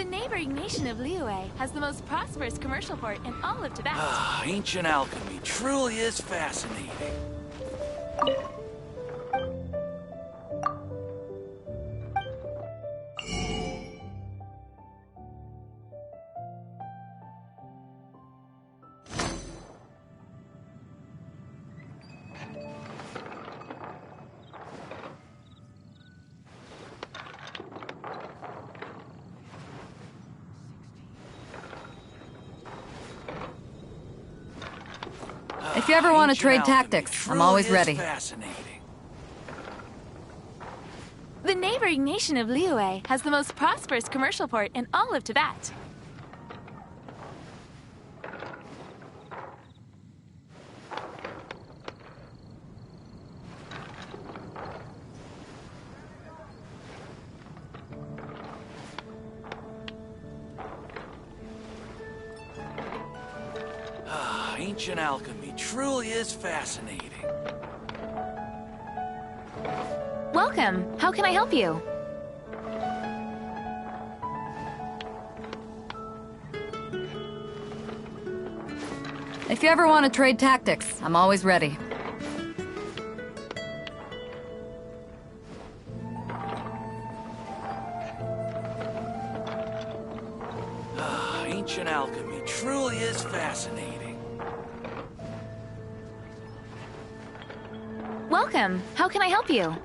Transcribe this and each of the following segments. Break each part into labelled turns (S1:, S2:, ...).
S1: neighboring nation of Liyue has the most prosperous commercial port in all of Tibet.
S2: Ancient alchemy truly is fascinating.
S3: If you ever want to trade tactics, I'm always ready.
S2: Fascinating.
S1: The neighboring nation of Liyue has the most prosperous commercial port in all of Tibet.
S2: Ancient alchemy truly is fascinating.
S1: Welcome. How can I help you?
S3: If you ever want to trade tactics, I'm always ready.
S2: Ancient alchemy truly is fascinating.
S1: Welcome. How can I help you?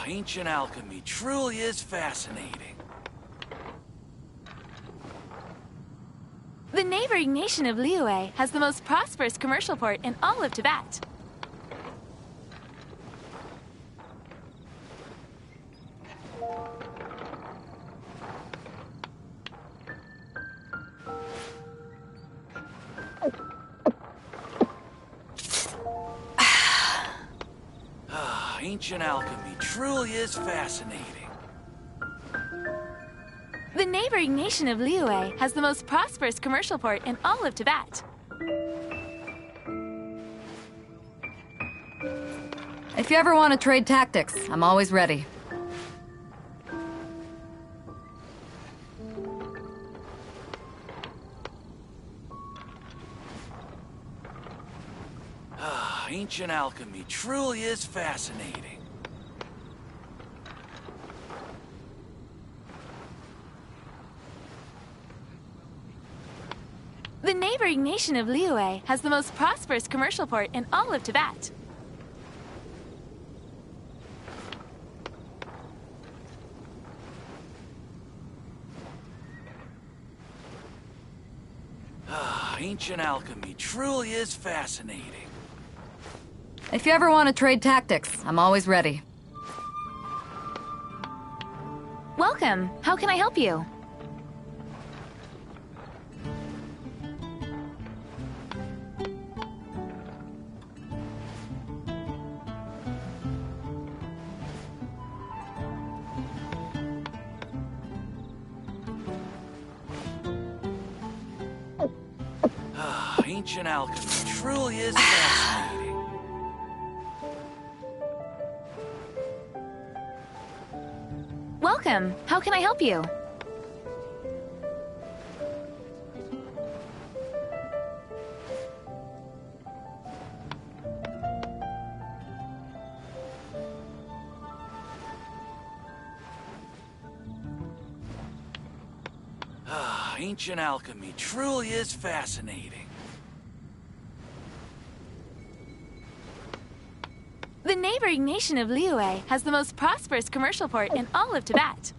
S2: Ancient alchemy truly is fascinating.
S1: The neighboring nation of Liyue has the most prosperous commercial port in all of Tibet.
S2: Ancient alchemy truly is fascinating.
S1: The neighboring nation of Liyue has the most prosperous commercial port in all of Tibet.
S3: If you ever want to trade tactics, I'm always ready.
S2: Ancient alchemy truly is fascinating.
S1: The neighboring nation of Liyue has the most prosperous commercial port in all of Tibet.
S2: Ancient alchemy truly is fascinating.
S3: If you ever want to trade tactics, I'm always ready.
S1: Welcome. How can I help you?
S2: Ancient alchemy truly is fascinating.
S1: Welcome. How can I help you?
S2: Ancient alchemy truly is fascinating.
S1: The neighboring nation of Liyue has the most prosperous commercial port in all of Tibet.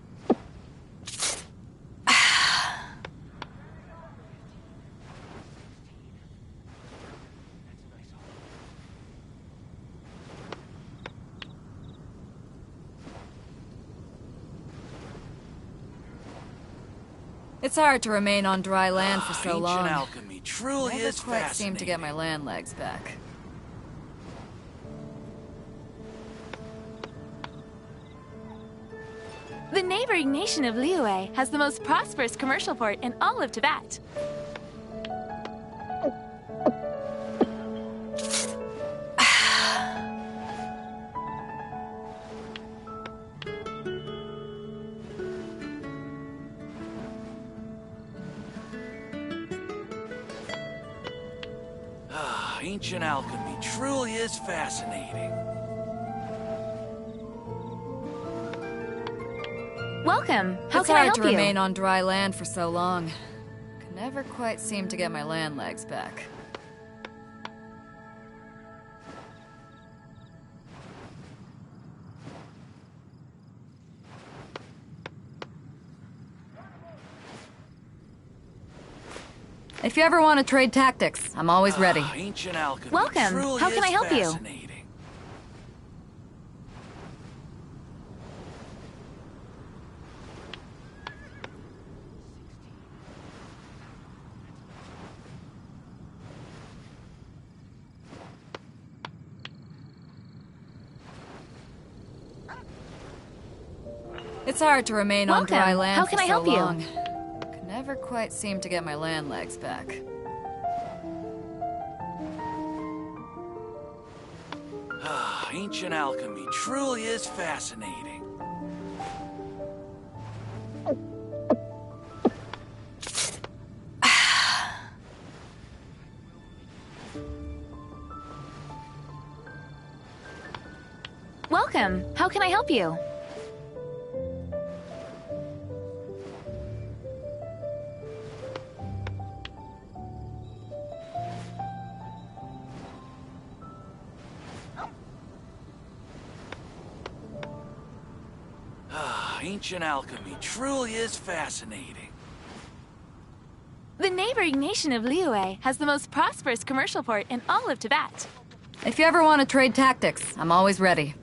S3: It's hard to remain on dry land for so long.
S2: Ancient alchemy truly
S3: Never
S2: is
S3: quite
S2: fascinating.
S3: seem to get my land legs back.
S1: neighboring nation of Liyue has the most prosperous commercial port in all of Tibet.
S2: Ancient alchemy truly is fascinating.
S1: Welcome. How
S3: It's
S1: can I
S3: hard
S1: help
S3: to
S1: you?
S3: remain on dry land for so long. Can never quite seem to get my land legs back. If you ever want to trade tactics, I'm always ready.
S2: Ancient alchemy
S1: Welcome.
S2: truly
S1: How can
S2: is
S1: I help you?
S2: fascinating.
S3: It's hard to remain on
S1: Welcome.
S3: dry land
S1: How
S3: for
S1: can I
S3: so
S1: help you?
S3: long. Can never quite seem to get my land legs back.
S2: Ancient alchemy truly is fascinating.
S1: Welcome. How can I help you?
S2: Ancient alchemy truly is fascinating.
S1: The neighboring nation of Liyue has the most prosperous commercial port in all of Tibet.
S3: If you ever want to trade tactics, I'm always ready.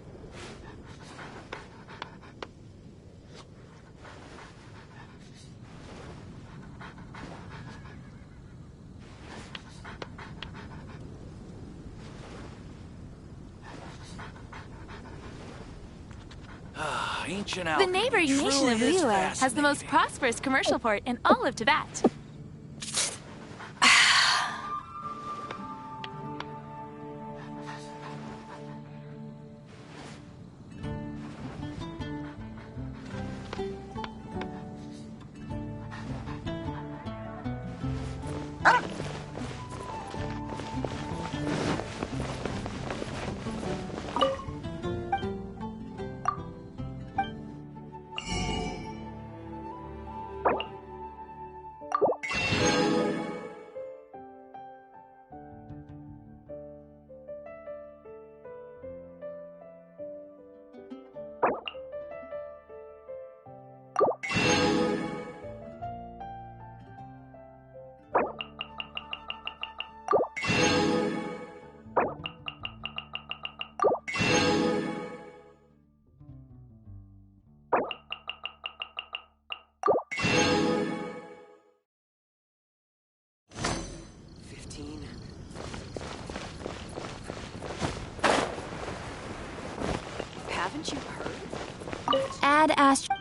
S2: Ancient
S1: The
S2: alchemy
S1: neighboring nation
S2: truly
S1: of
S2: is
S1: Liyue has the most
S2: fascinating.
S1: prosperous commercial port in all of Tibet.
S4: Haven't you heard?
S1: Add Astro.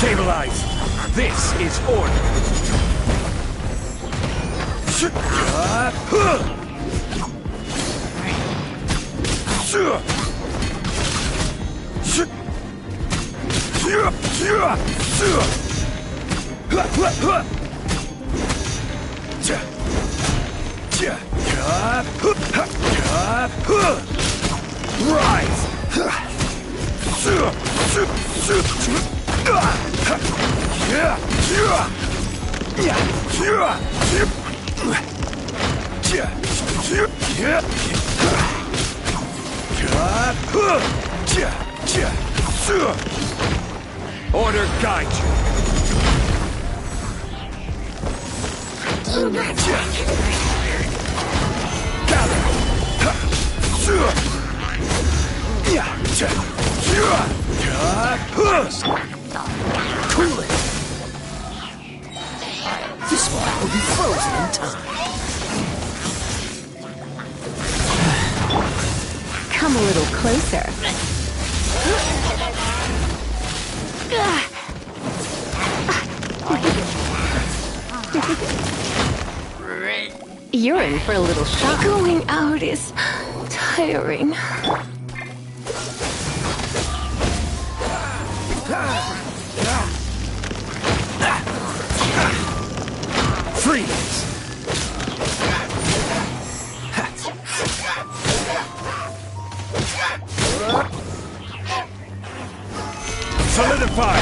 S2: Stabilize! This is order! Rise! Order guide you. Gather. Cool it. This one will be frozen in time.
S4: Come a little closer. You're in for a little shock. Going out is tiring.
S2: Freeze! Solidify!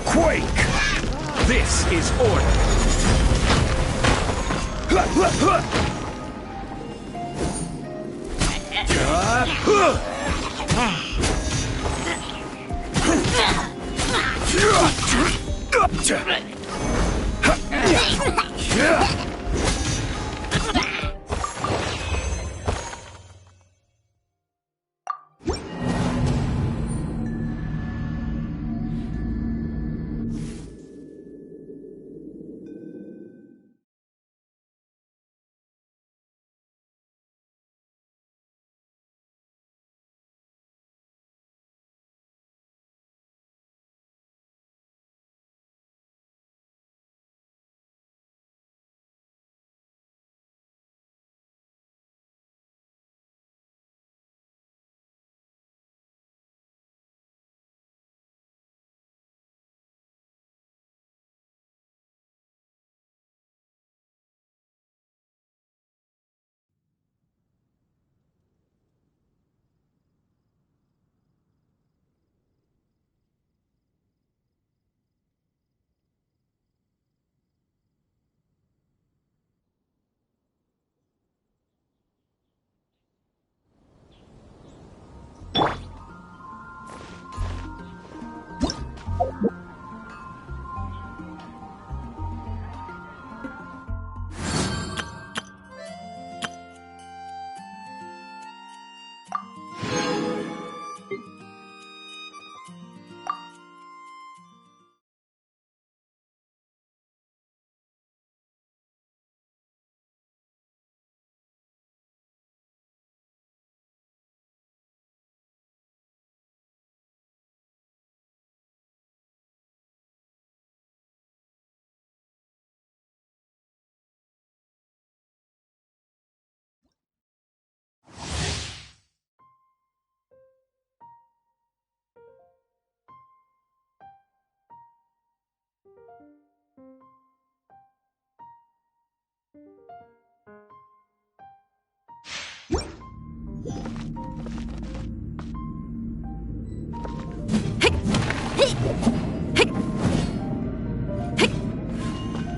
S2: Quake! This is order! Yeah!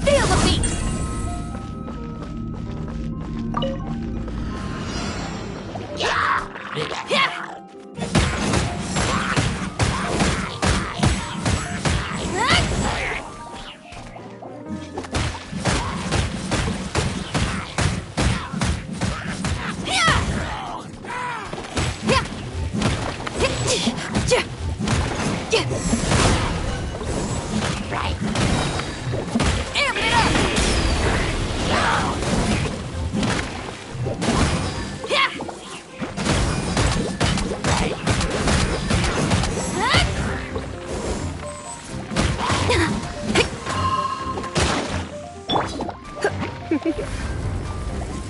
S1: Feel the beat! Amp it up!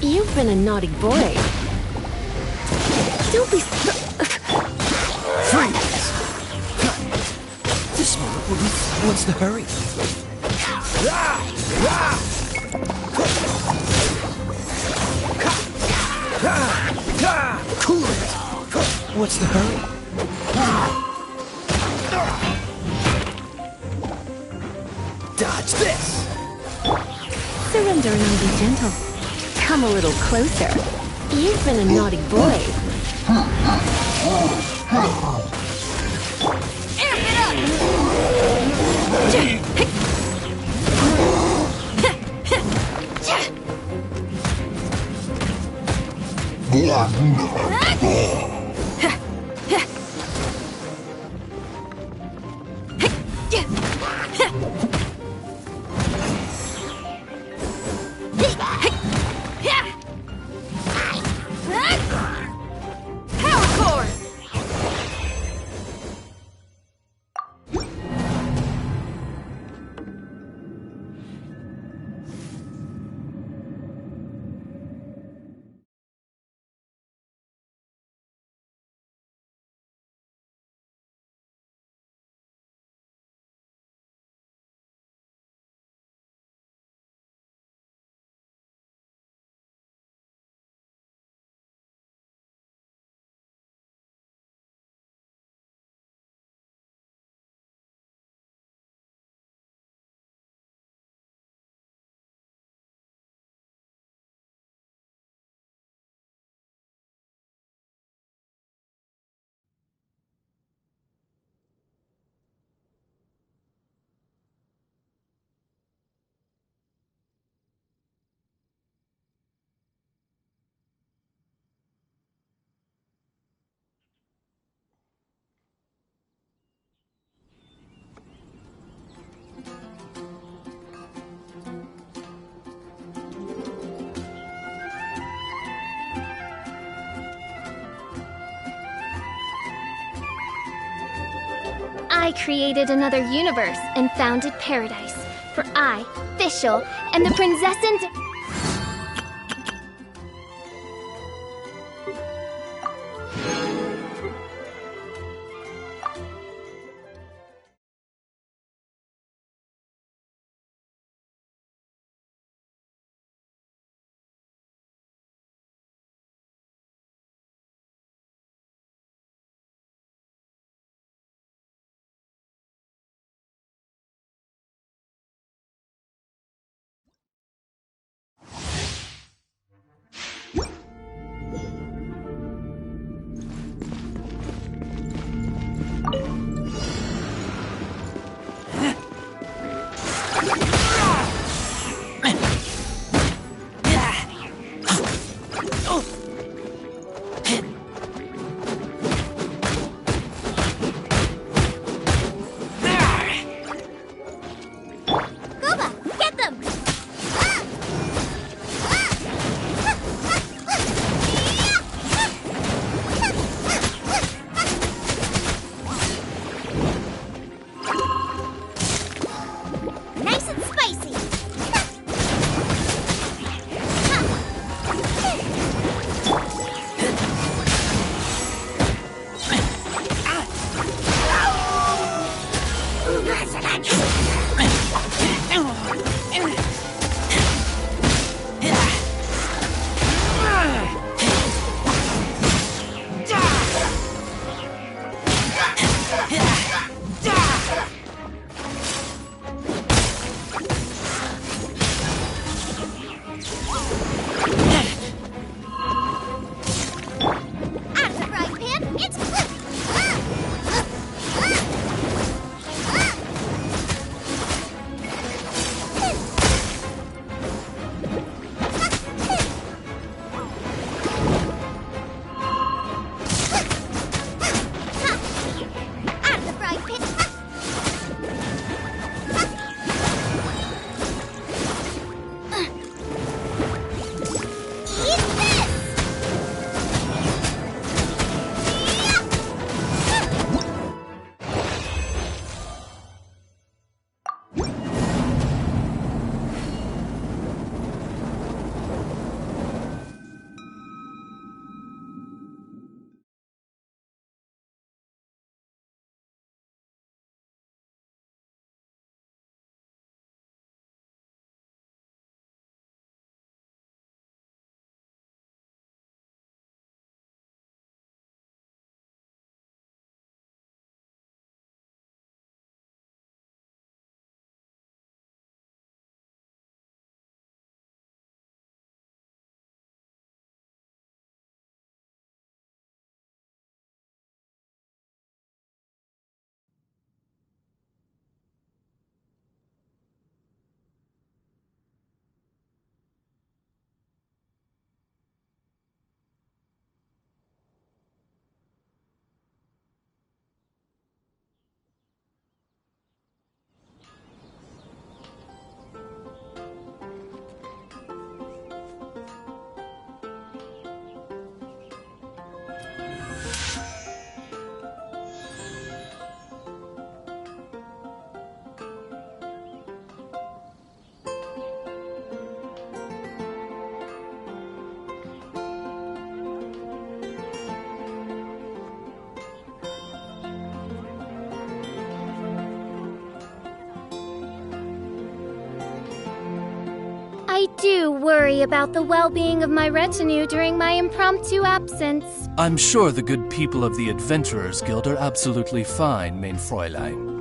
S4: You've been a naughty boy. Don't be
S5: Freeze! This moment will be... What's the hurry? Cool it! What's the hurry? Dodge this!
S4: surrender and be gentle. Come a little closer. You've been a naughty boy.
S1: Amp it up! Power core!
S6: I created another universe and founded paradise. For I, Fischl, and the princessins I do worry about the well-being of my retinue during my impromptu absence.
S2: I'm sure the good people of the Adventurers Guild are absolutely fine, mein Fräulein.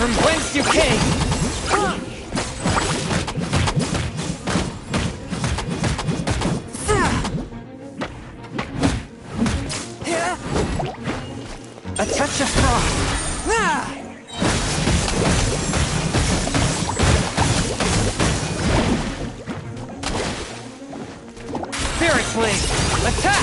S5: From whence you came! A touch of frost! Spirit Blade! Attack!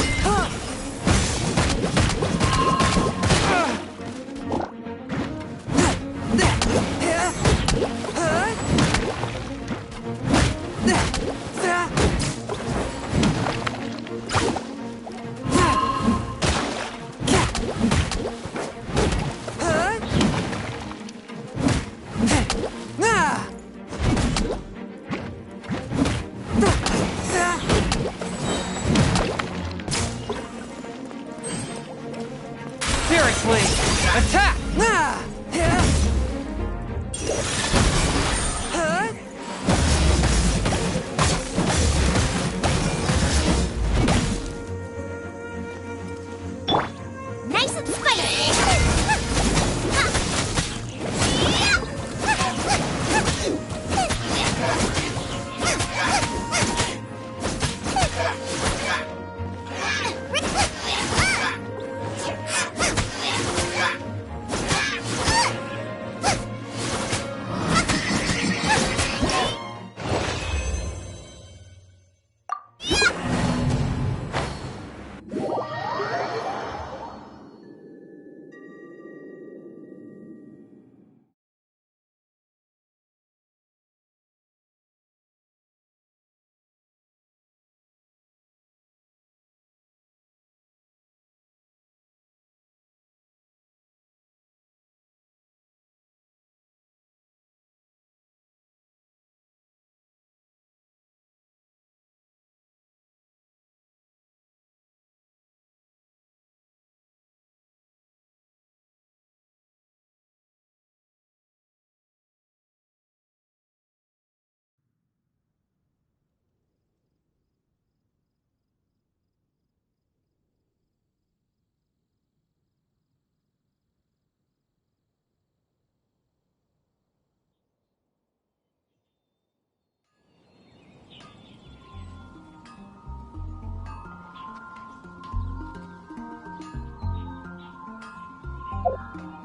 S5: Spirit Blade! Attack!
S6: Nice and spicy!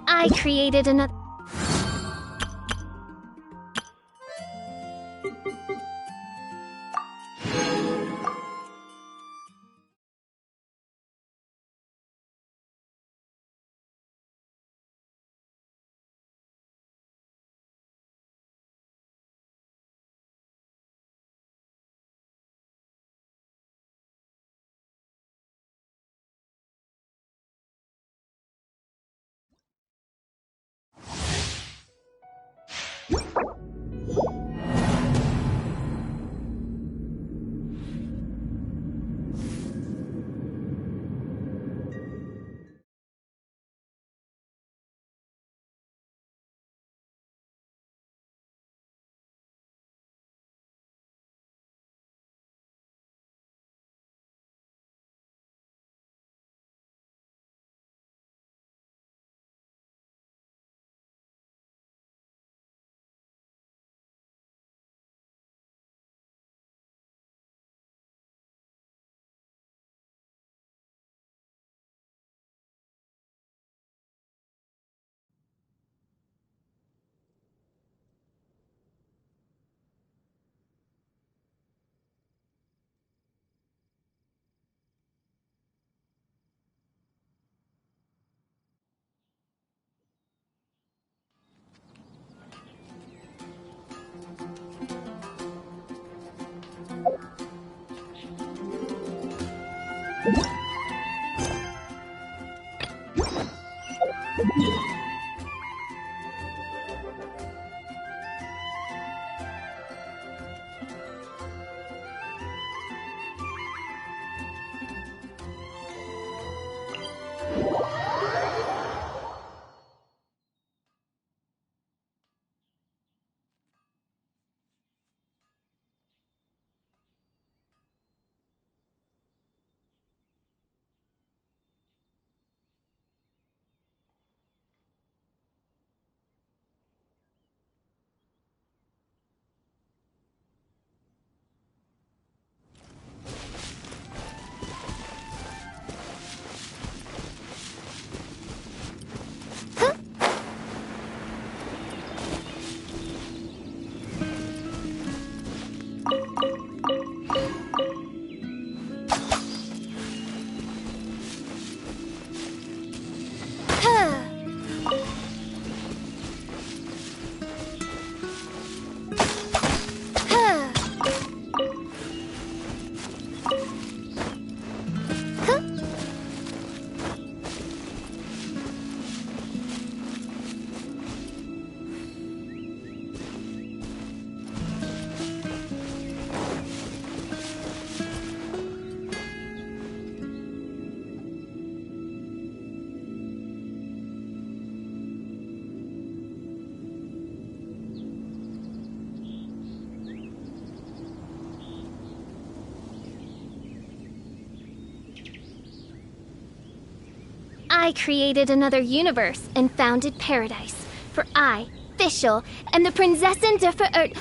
S6: I created another. I created another universe and founded paradise. For I, Fischl, am the Prinzessin der Verirrt.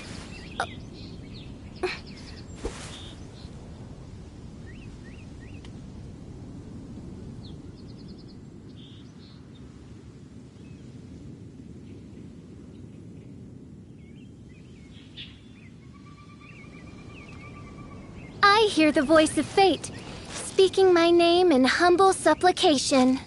S6: I hear the voice of fate, speaking my name in humble supplication.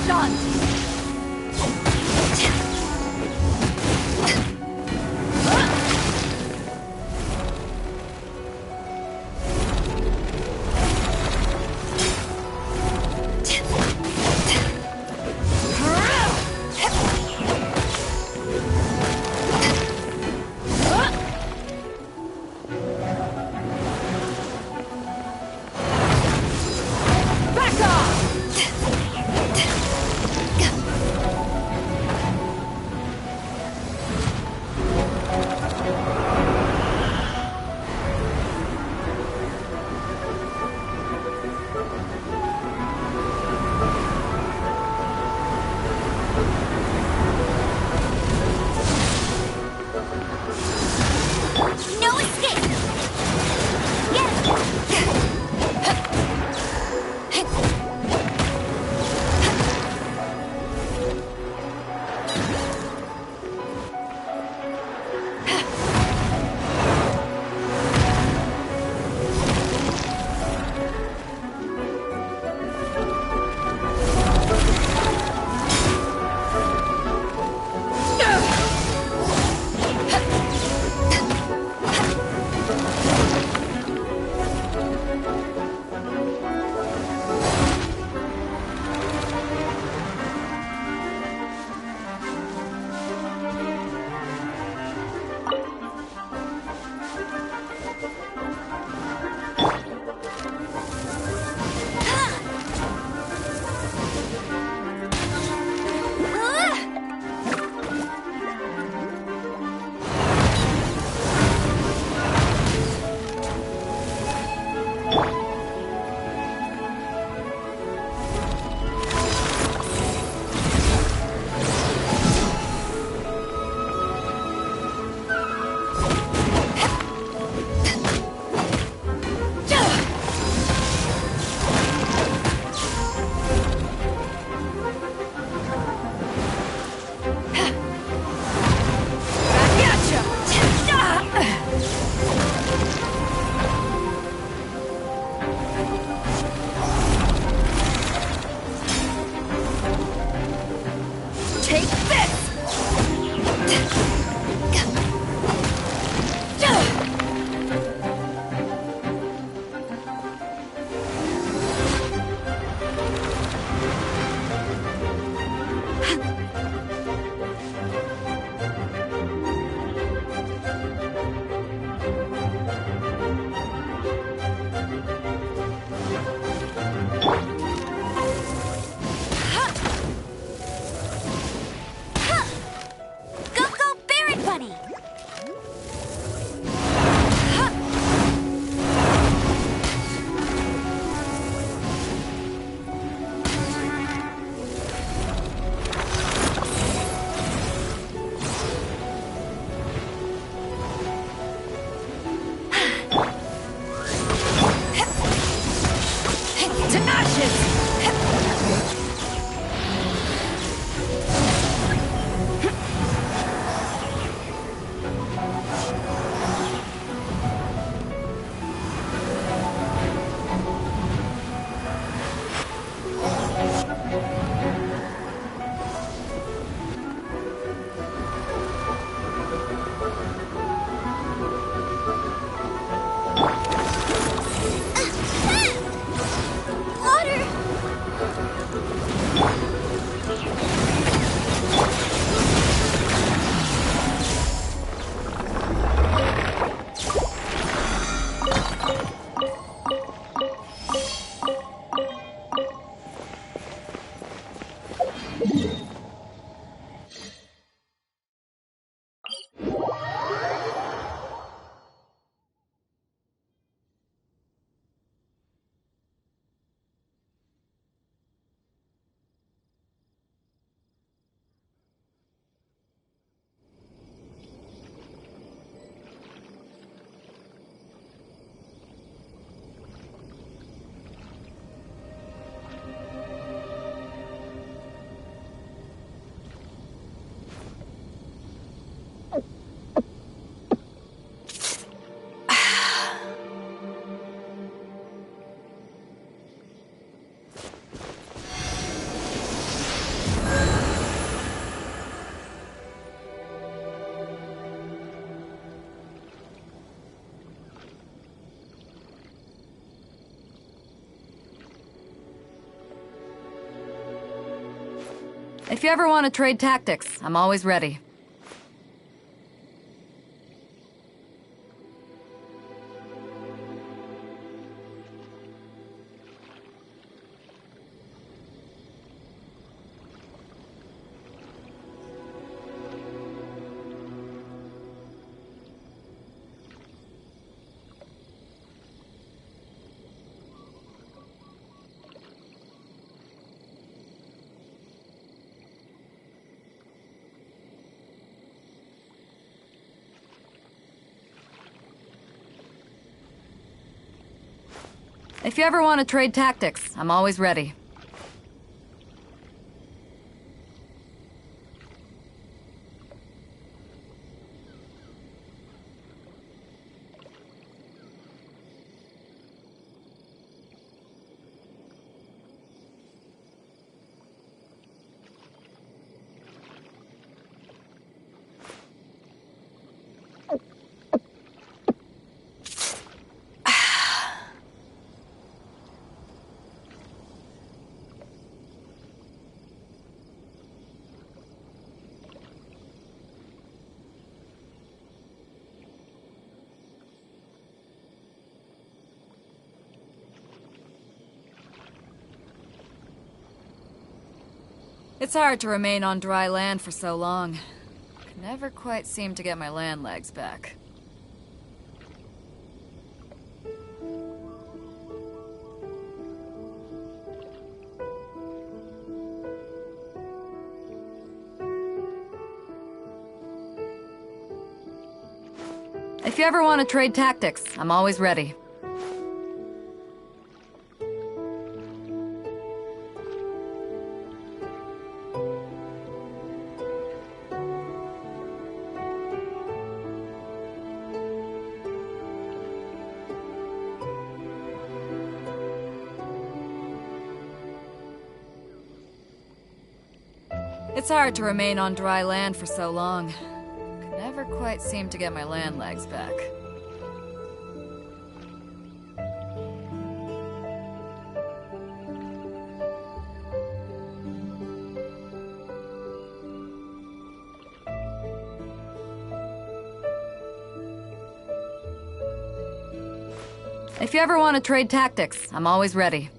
S6: No escape!
S3: If you ever want to trade tactics, I'm always ready. If you ever want to trade tactics, I'm always ready. It's hard to remain on dry land for so long. Could never quite seem to get my land legs back. If you ever want to trade tactics, I'm always ready. It's hard to remain on dry land for so long. Could never quite seem to get my land legs back. If you ever want to trade tactics, I'm always ready.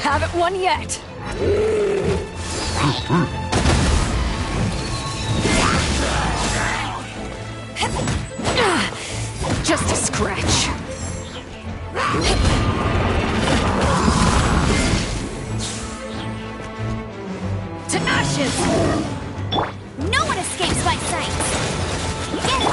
S1: Haven't won yet. Just a scratch. To ashes!
S6: No one escapes my sight. Get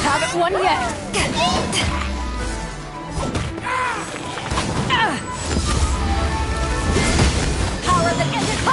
S3: Haven't won yet. Power that ended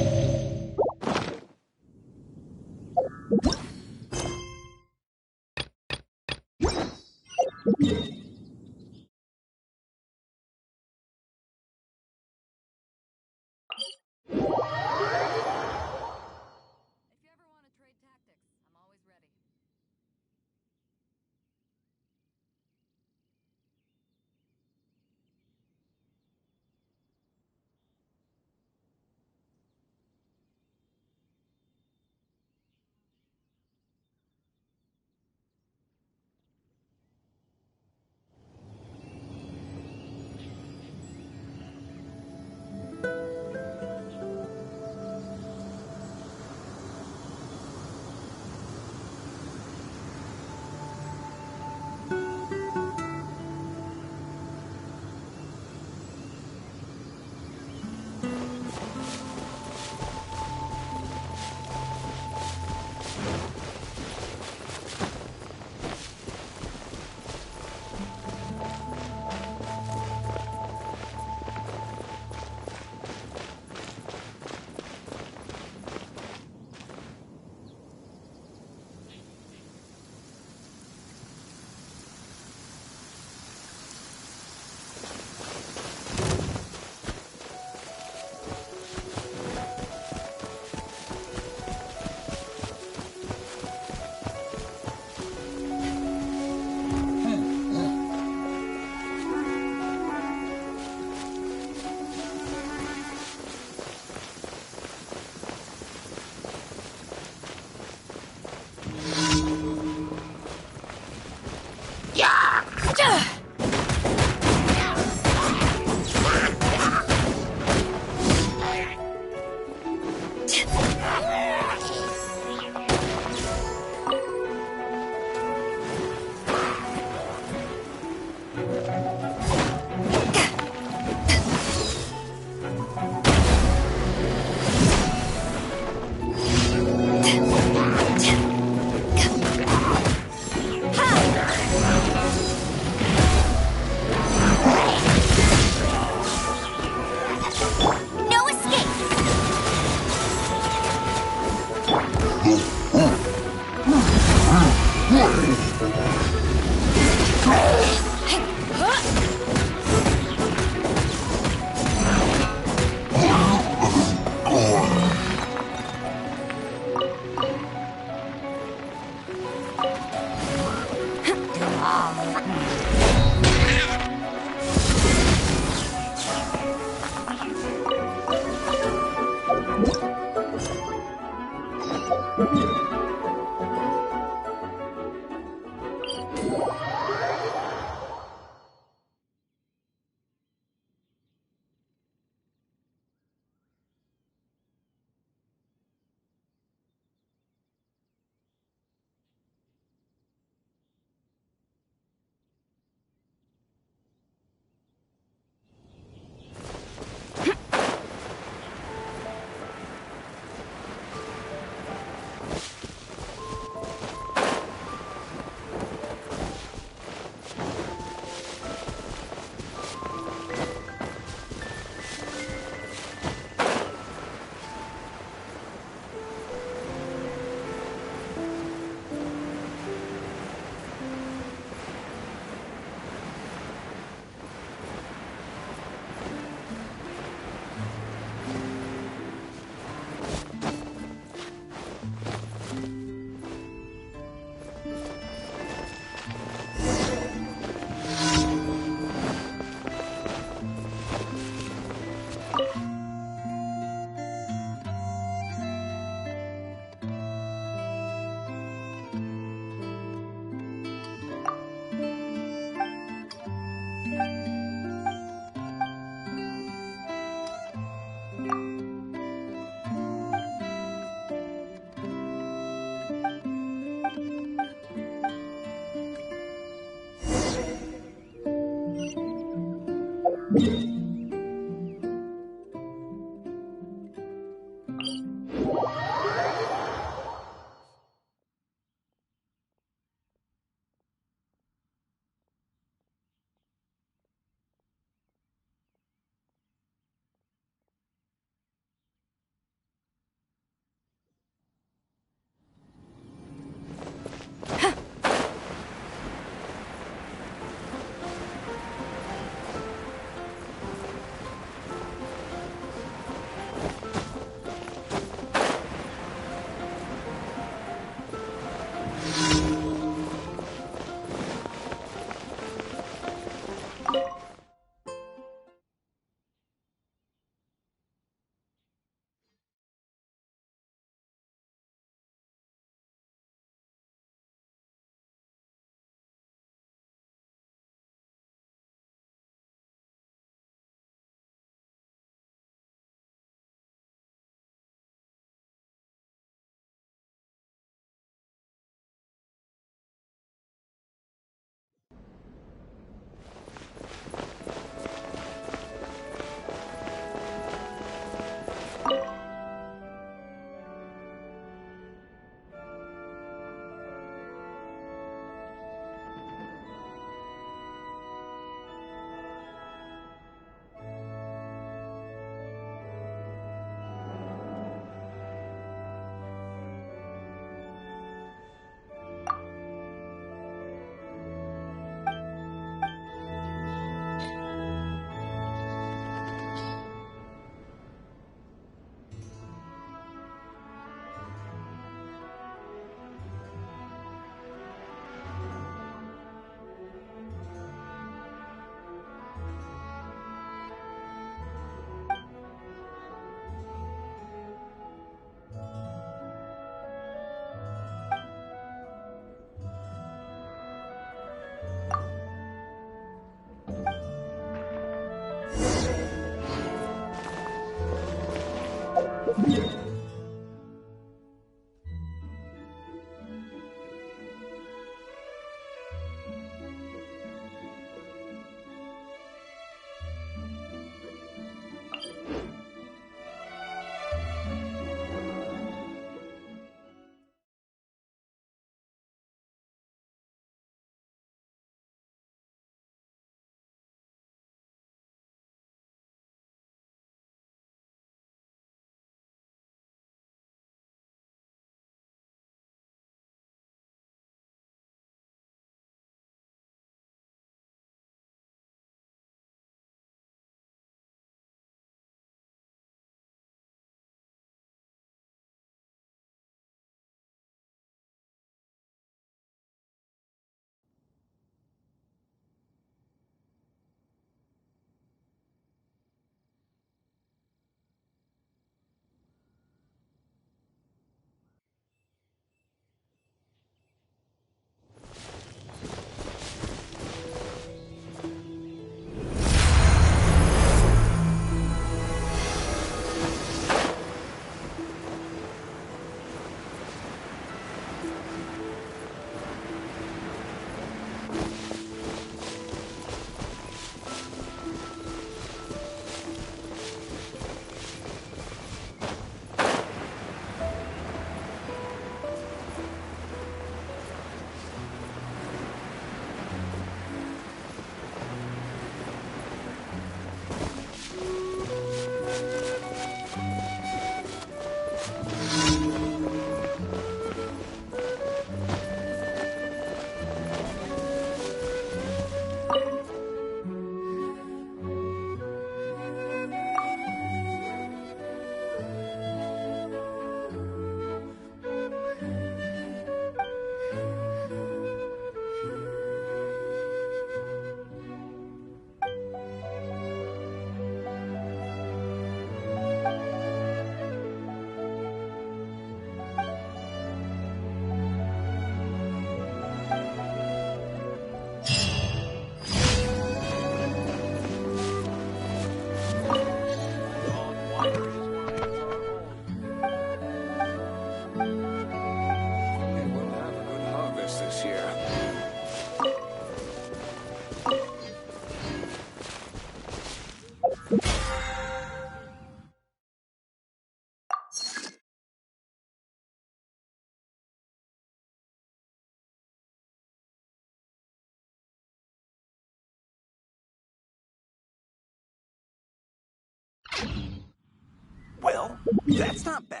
S7: Well, that's not bad.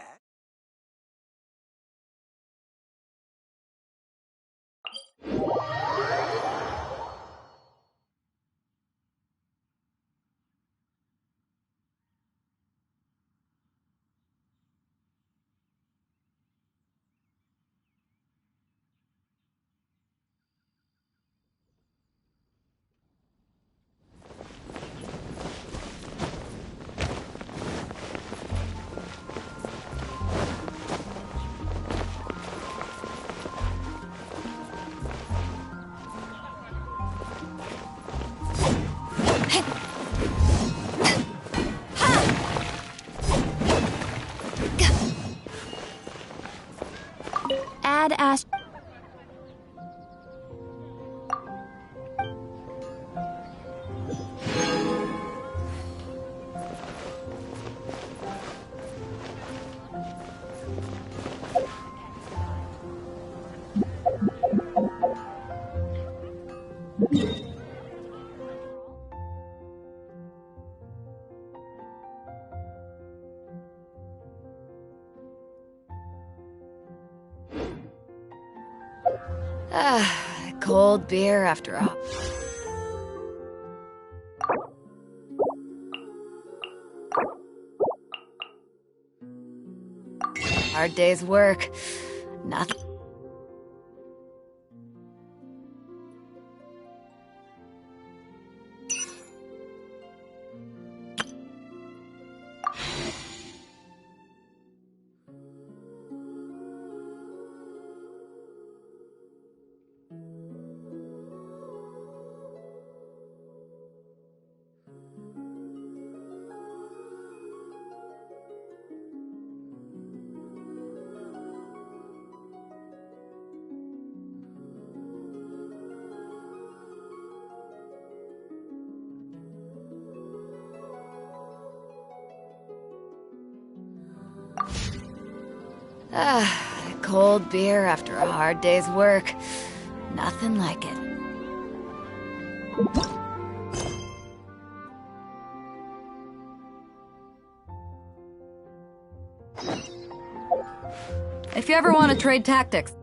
S1: Add Ash.
S3: Cold beer after a... hard day's work. Nothing. Cold beer after a hard day's work. Nothing like it. If you ever want to trade tactics,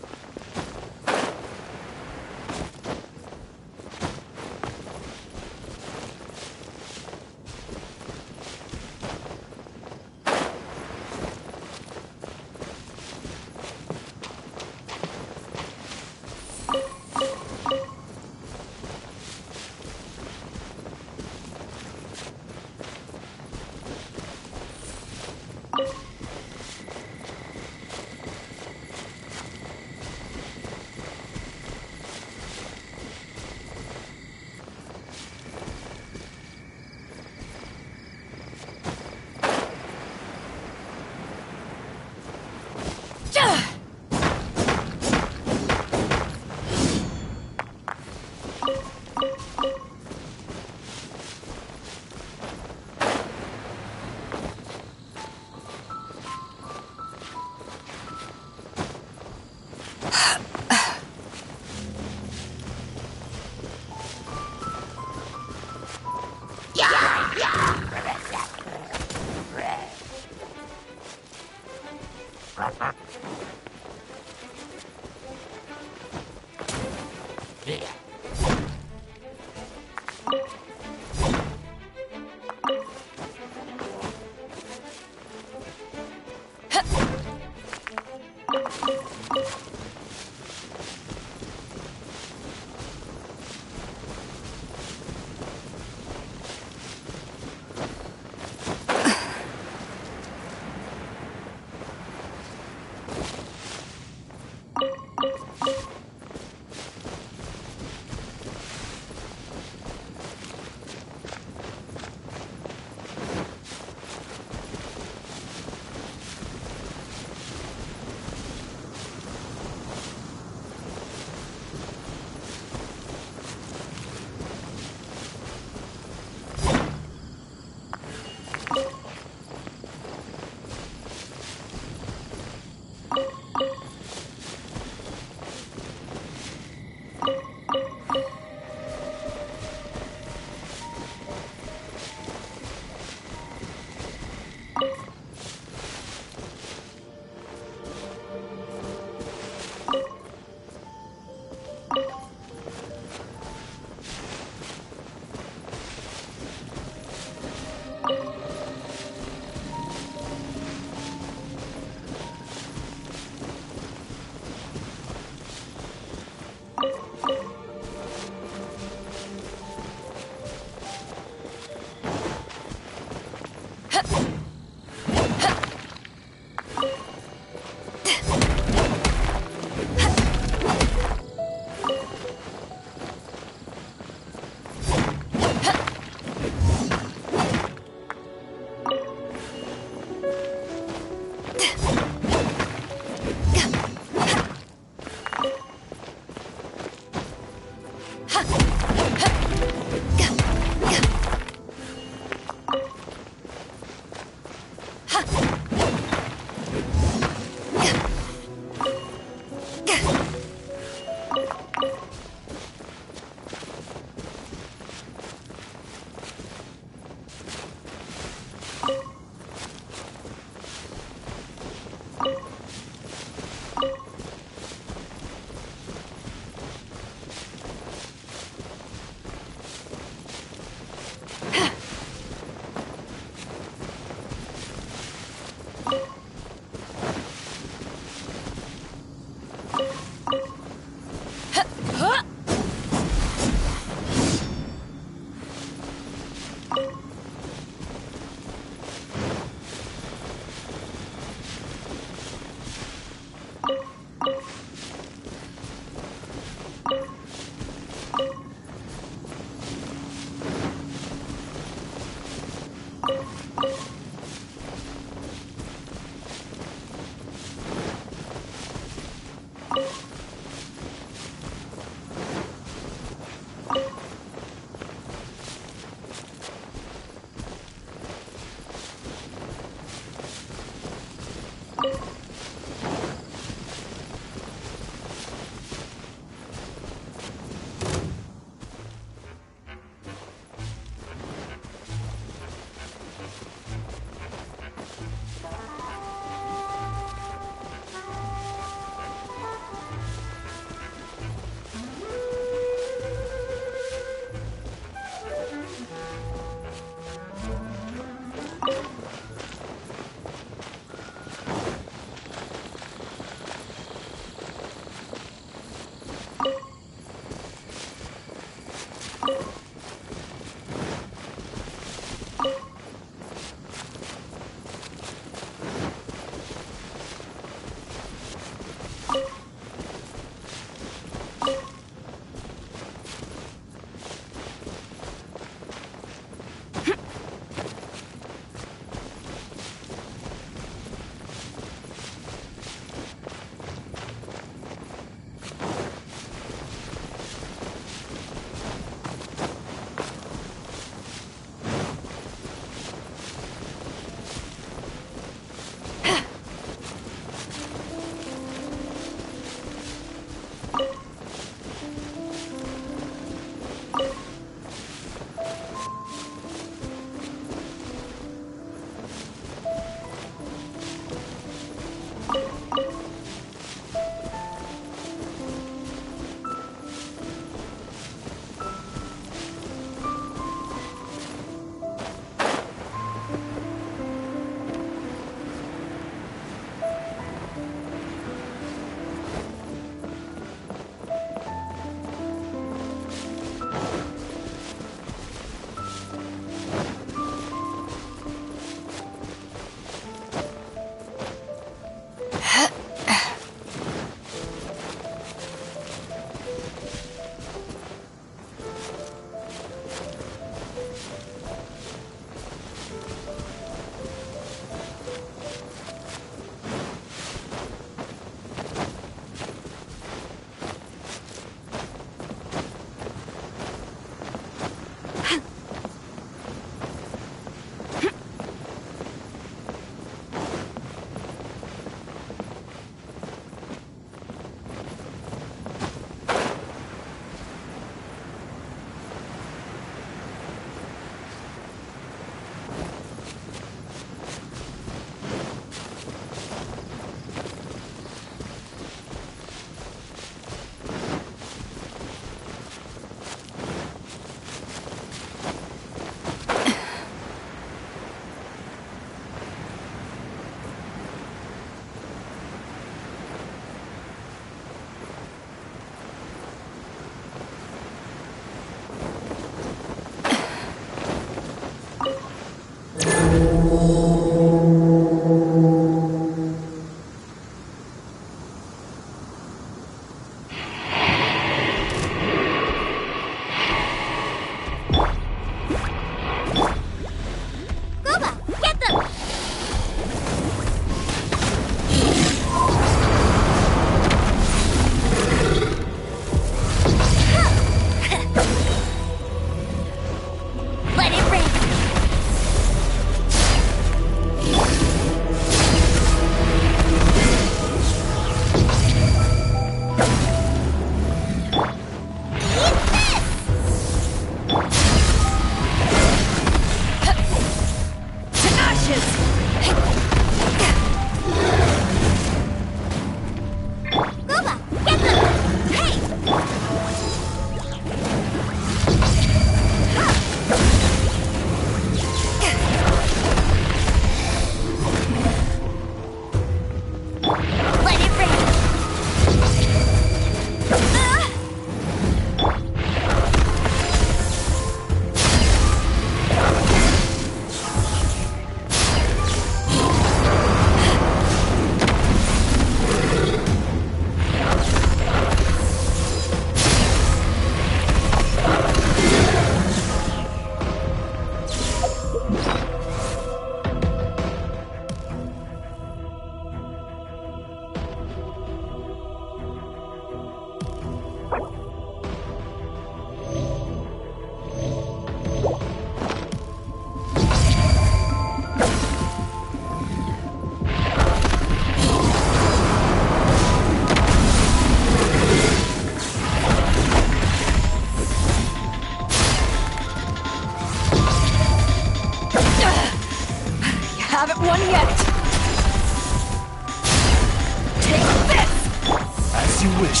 S2: you wish,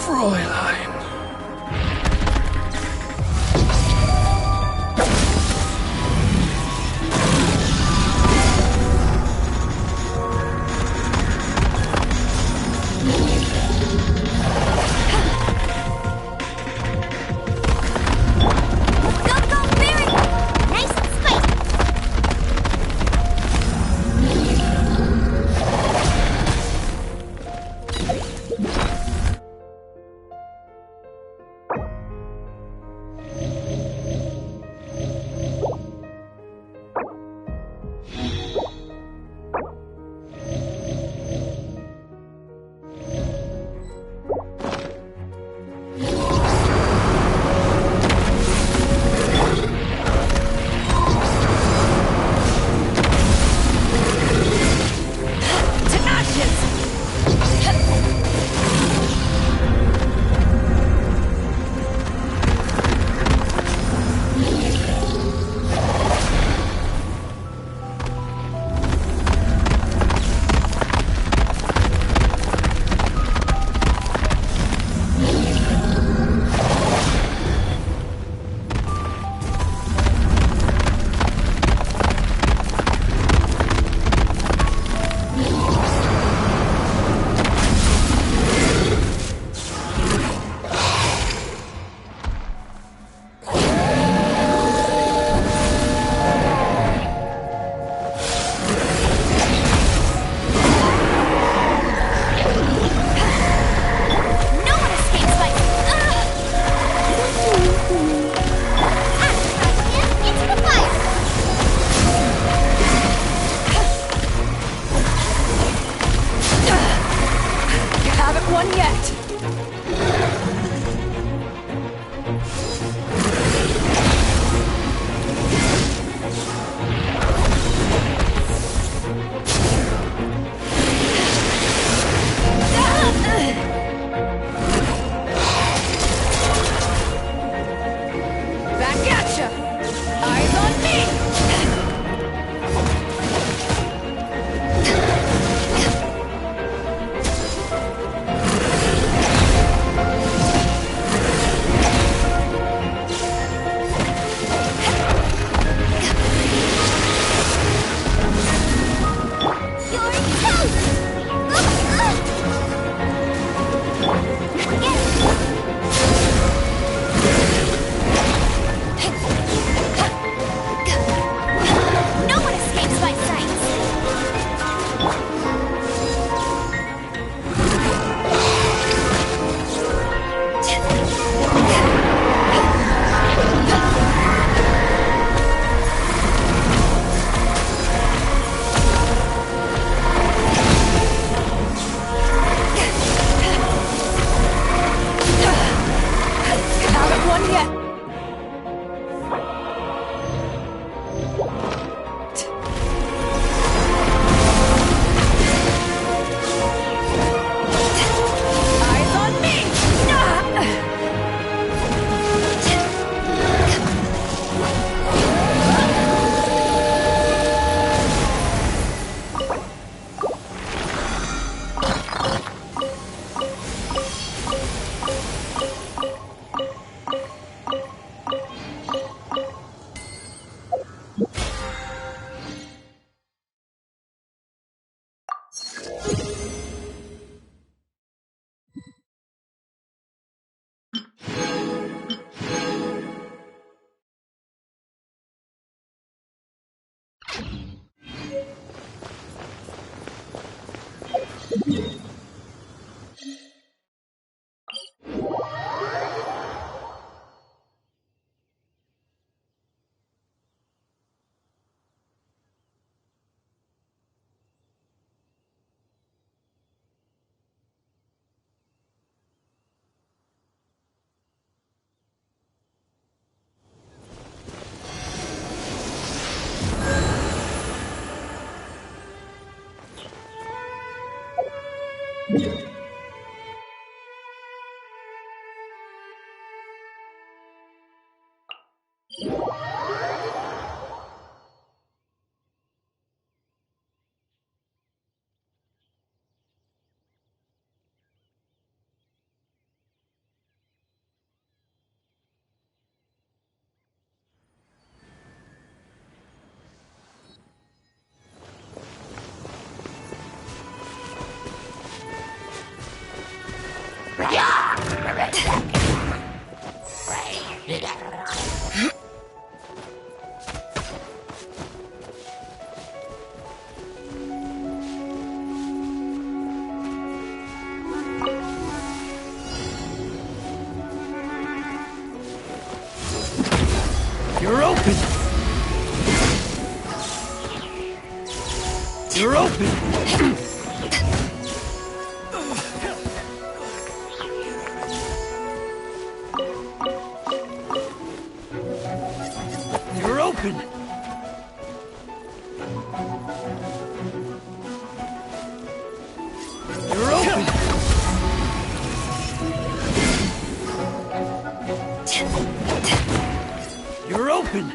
S2: Fräulein.
S5: You're open! You're open! You're open! You're open! You're open!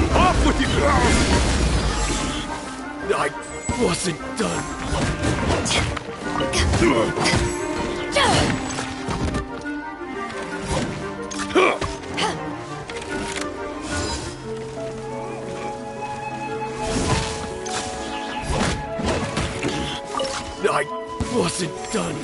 S7: Off with you! I wasn't done. I wasn't done.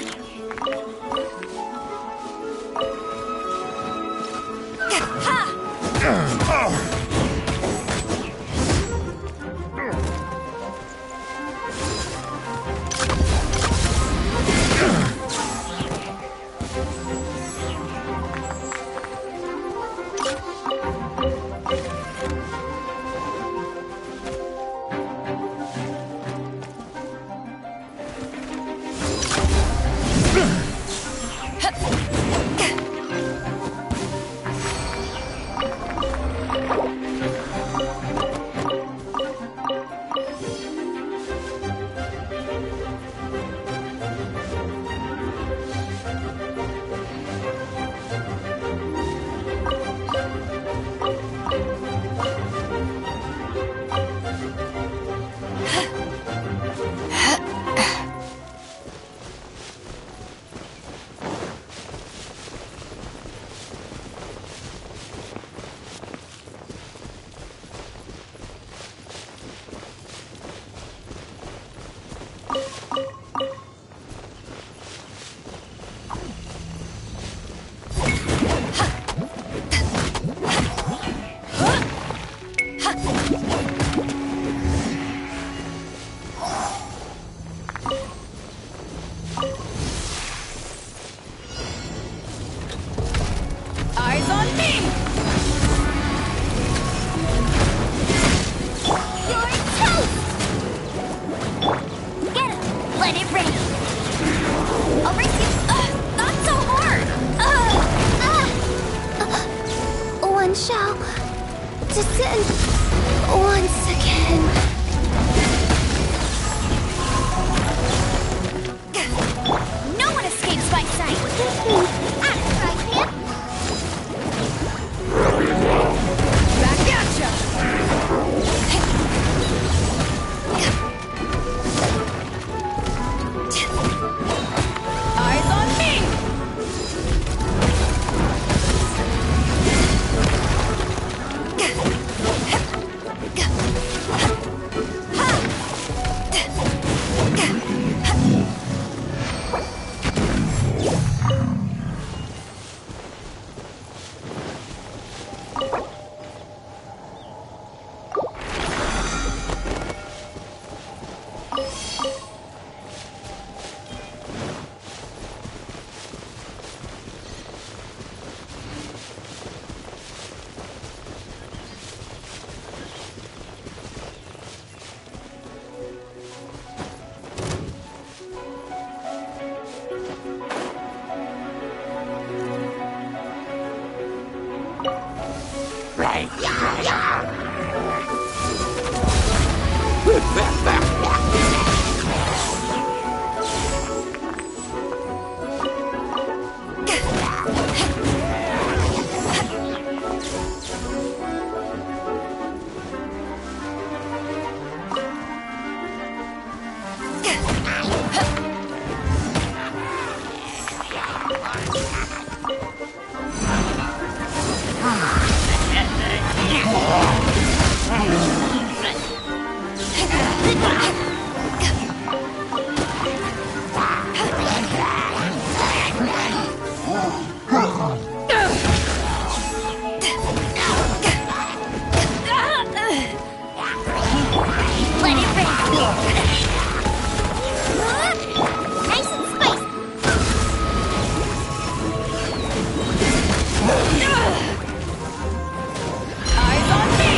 S1: Eyes on me!
S6: You're toast! Get him! Let it rain! I'll race you! Not so hard! One shall descend once again. No one escapes my sight!
S1: Back at ya! Eyes on me!
S6: Let it rip! Nice and spicy!
S3: Eyes on me!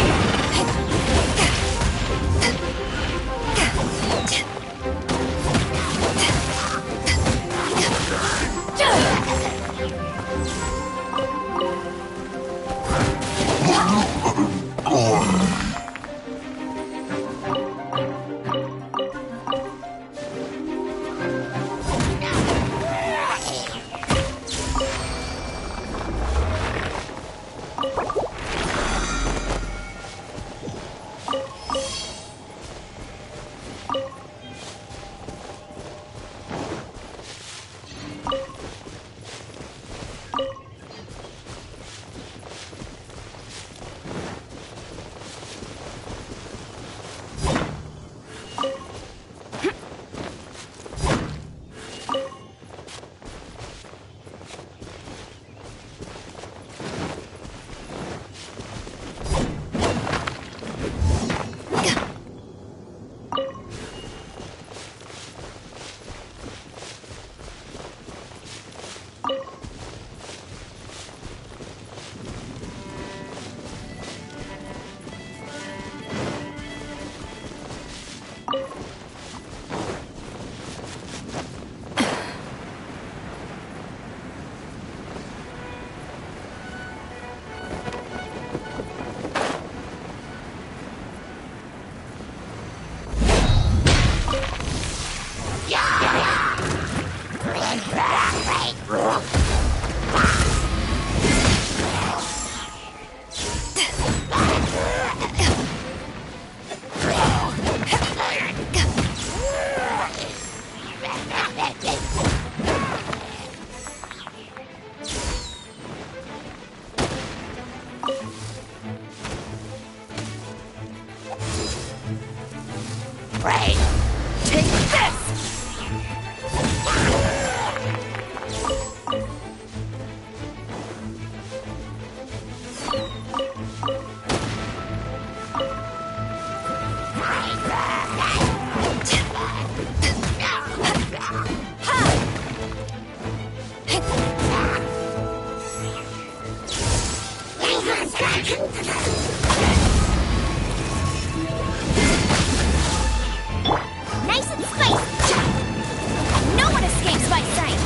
S6: Nice and spicy! No one escapes my sight!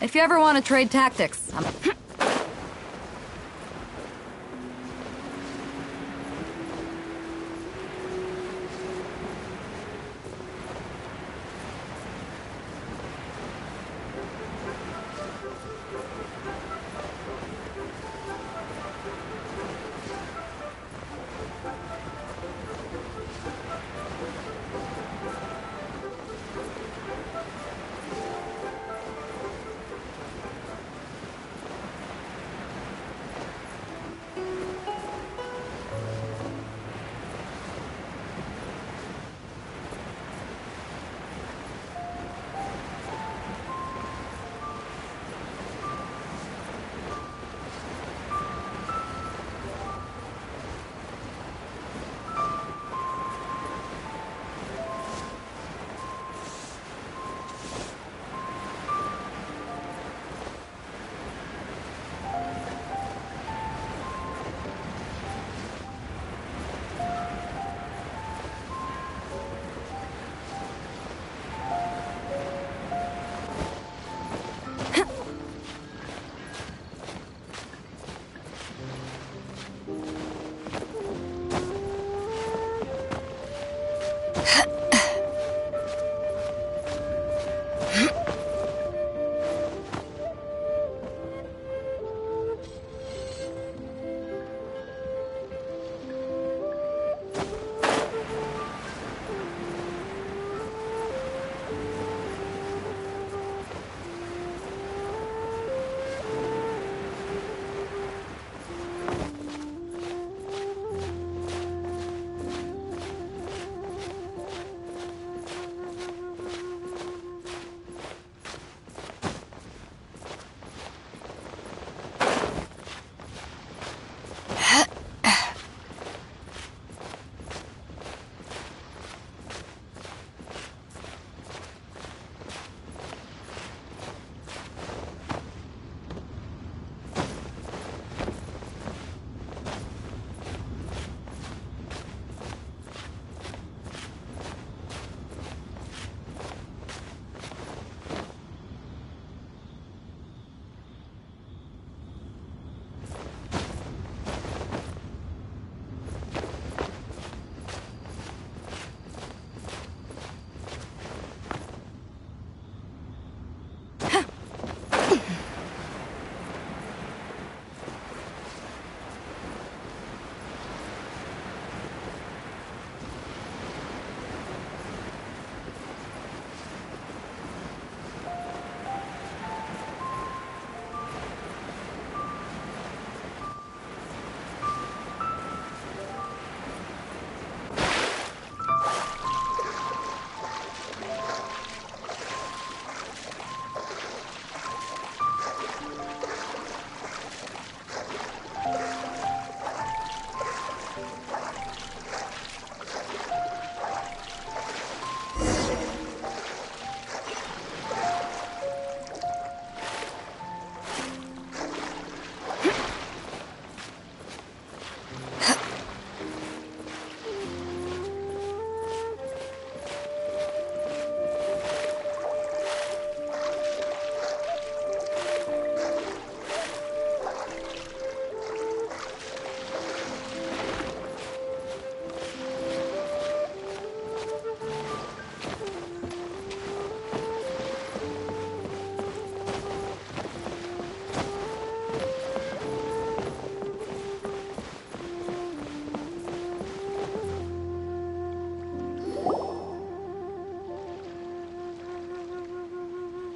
S3: If you ever want to trade tactics, I'm...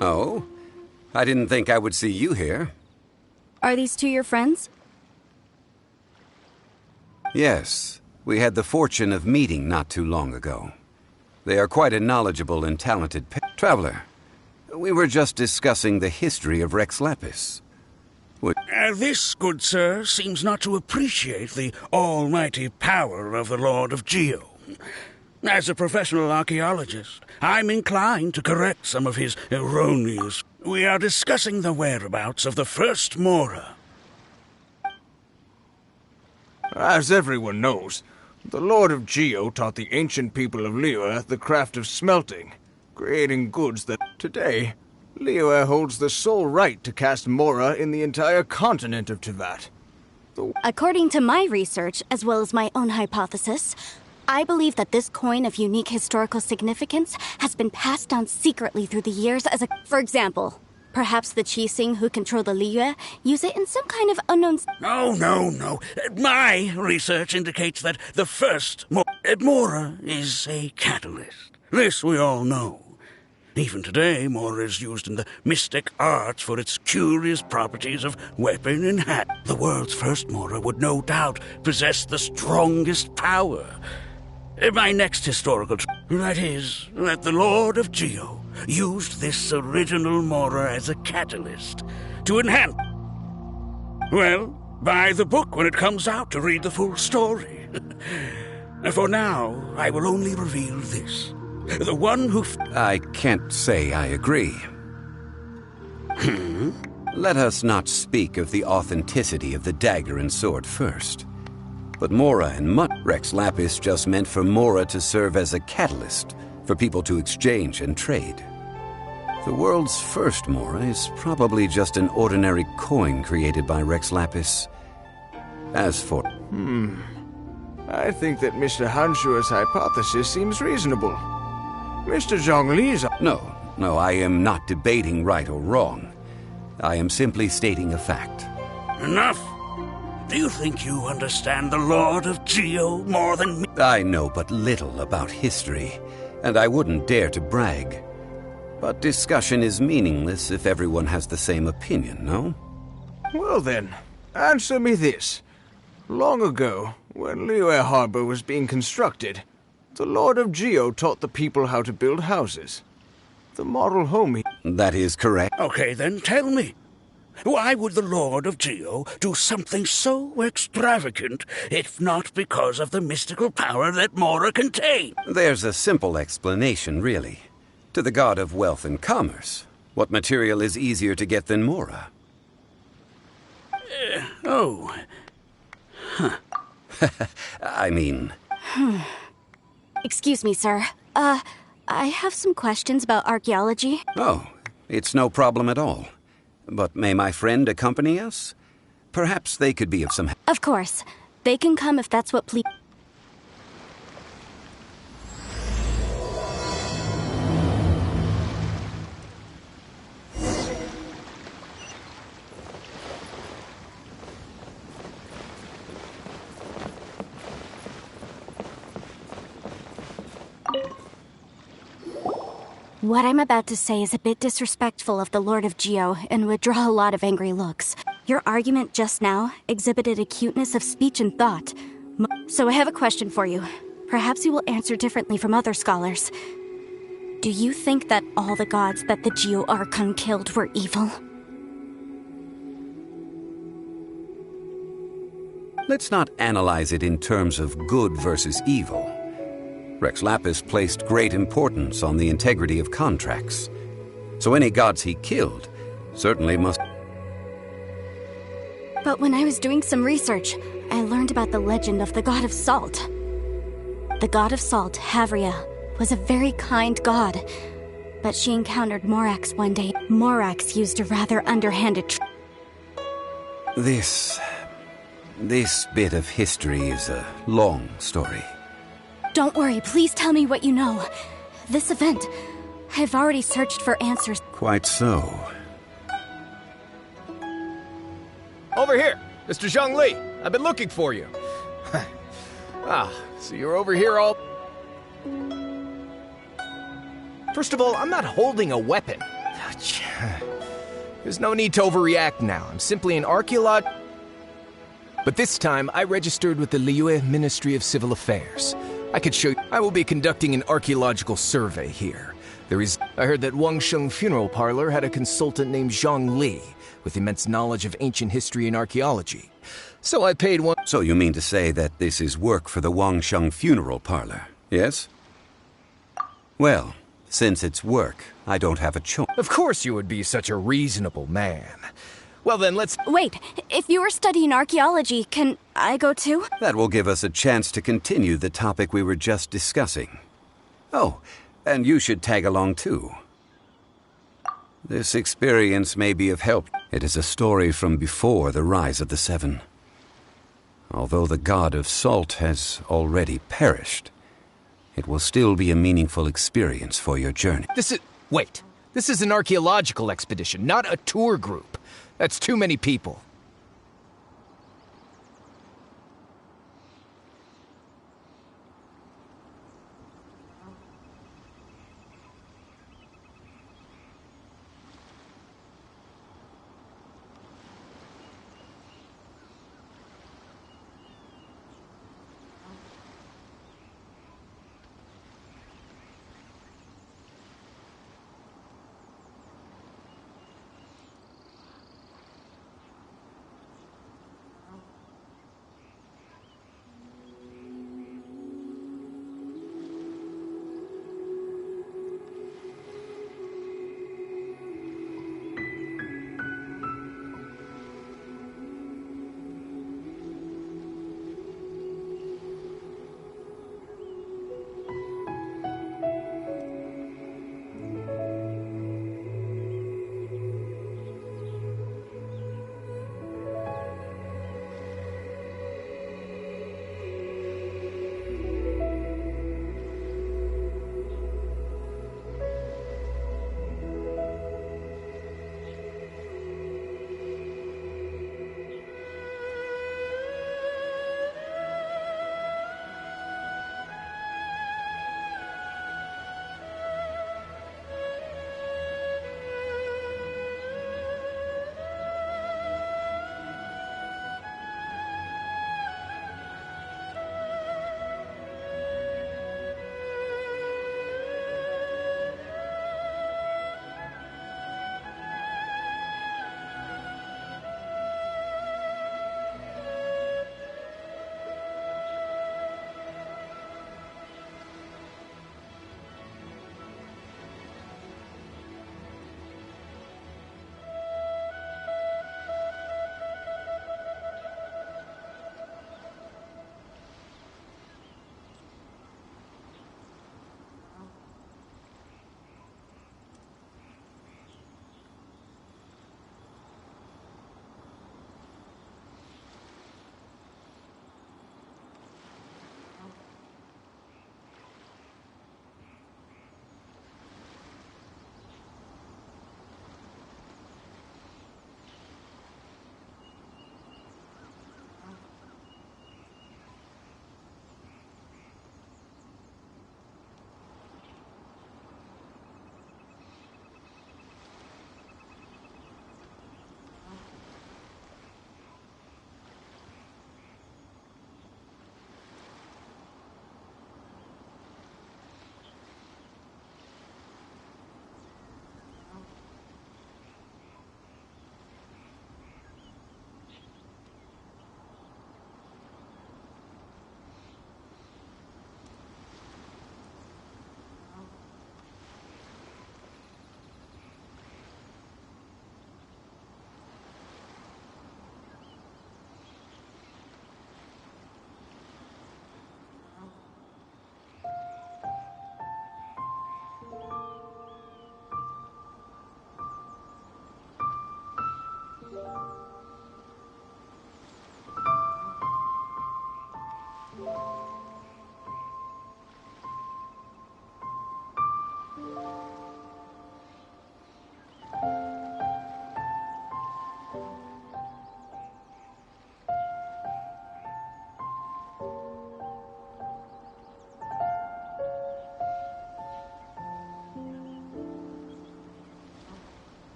S8: Oh? I didn't think I would see you here.
S4: Are these two your friends?
S8: Yes, we had the fortune of meeting not too long ago. They are quite a knowledgeable and talented traveler. We were just discussing the history of Rex Lapis.
S9: This, good sir, seems not to appreciate the almighty power of the Lord of Geo. As a professional archaeologist, I'm inclined to correct some of his erroneous... We are discussing the whereabouts of the first Mora.
S10: As everyone knows, the Lord of Geo taught the ancient people of Liyue the craft of smelting, creating goods that... Today, Liyue holds the sole right to cast Mora in the entire continent of Teyvat.
S4: According to my research, as well as my own hypothesis, I believe that this coin of unique historical significance has been passed down secretly through the years as a... For example, perhaps the Qixing who control the Liyue use it in some kind of unknown...
S9: No. My research indicates that the first Mora is a catalyst. This we all know. Even today, Mora is used in the mystic arts for its curious properties of weapon and hat. The world's first Mora would no doubt possess the strongest power. My next historical that is, that the Lord of Geo used this original Mora as a catalyst to enhance... Well, buy the book when it comes out to read the full story. For now, I will only reveal this. The one who...
S8: I can't say I agree. Let us not speak of the authenticity of the dagger and sword first. But Mora and Rex Lapis just meant for Mora to serve as a catalyst for people to exchange and trade. The world's first Mora is probably just an ordinary coin created by Rex Lapis. As for...
S10: I think that Mr. Hanshua's hypothesis seems reasonable. Mr. Zhongli's...
S8: No, I am not debating right or wrong. I am simply stating a fact.
S9: Enough! Do you think you understand the Lord of Geo more than me?
S8: I know but little about history, and I wouldn't dare to brag. But discussion is meaningless if everyone has the same opinion, no?
S10: Well then, answer me this. Long ago, when Liyue Harbor was being constructed, the Lord of Geo taught the people how to build houses. The model home...
S8: That is correct.
S9: Okay, then tell me. Why would the Lord of Geo do something so extravagant, if not because of the mystical power that Mora contains?
S8: There's a simple explanation, really. To the god of wealth and commerce, what material is easier to get than Mora? I mean...
S4: Excuse me, sir. I have some questions about archaeology.
S8: Oh, it's no problem at all. But may my friend accompany us? Perhaps they could be of some...
S4: Of course. They can come if that's what please... What I'm about to say is a bit disrespectful of the Lord of Geo and would draw a lot of angry looks. Your argument just now exhibited a cuteness of speech and thought. So I have a question for you. Perhaps you will answer differently from other scholars. Do you think that all the gods that the Geo Archon killed were evil?
S8: Let's not analyze it in terms of good versus evil. Rex Lapis placed great importance on the integrity of contracts. So any gods he killed certainly must...
S4: But when I was doing some research, I learned about the legend of the god of salt. The god of salt, Havria, was a very kind god. But she encountered Morax one day. Morax used a rather underhanded
S8: This bit of history is a long story.
S4: Don't worry, please tell me what you know. This event, I've already searched for answers.
S8: Quite so.
S11: Over here, Mr. Zhongli. I've been looking for you. So you're over here all... First of all, I'm not holding a weapon. There's no need to overreact now. I'm simply an archaeologist. But this time, I registered with the Liyue Ministry of Civil Affairs. I could show you. I will be conducting an archaeological survey here. I heard that Wangsheng Funeral Parlor had a consultant named Zhang Li, with immense knowledge of ancient history and archaeology. So I paid one.
S8: So you mean to say that this is work for the Wangsheng Funeral Parlor, yes? Well, since it's work, I don't have a choice.
S11: Of course you would be such a reasonable man. Well then, let's...
S4: Wait, if you were studying archaeology, can I go too?
S8: That will give us a chance to continue the topic we were just discussing. Oh, and you should tag along too. This experience may be of help. It is a story from before the rise of the Seven. Although the god of salt has already perished, it will still be a meaningful experience for your journey.
S11: Wait. This is an archaeological expedition, not a tour group. That's too many people.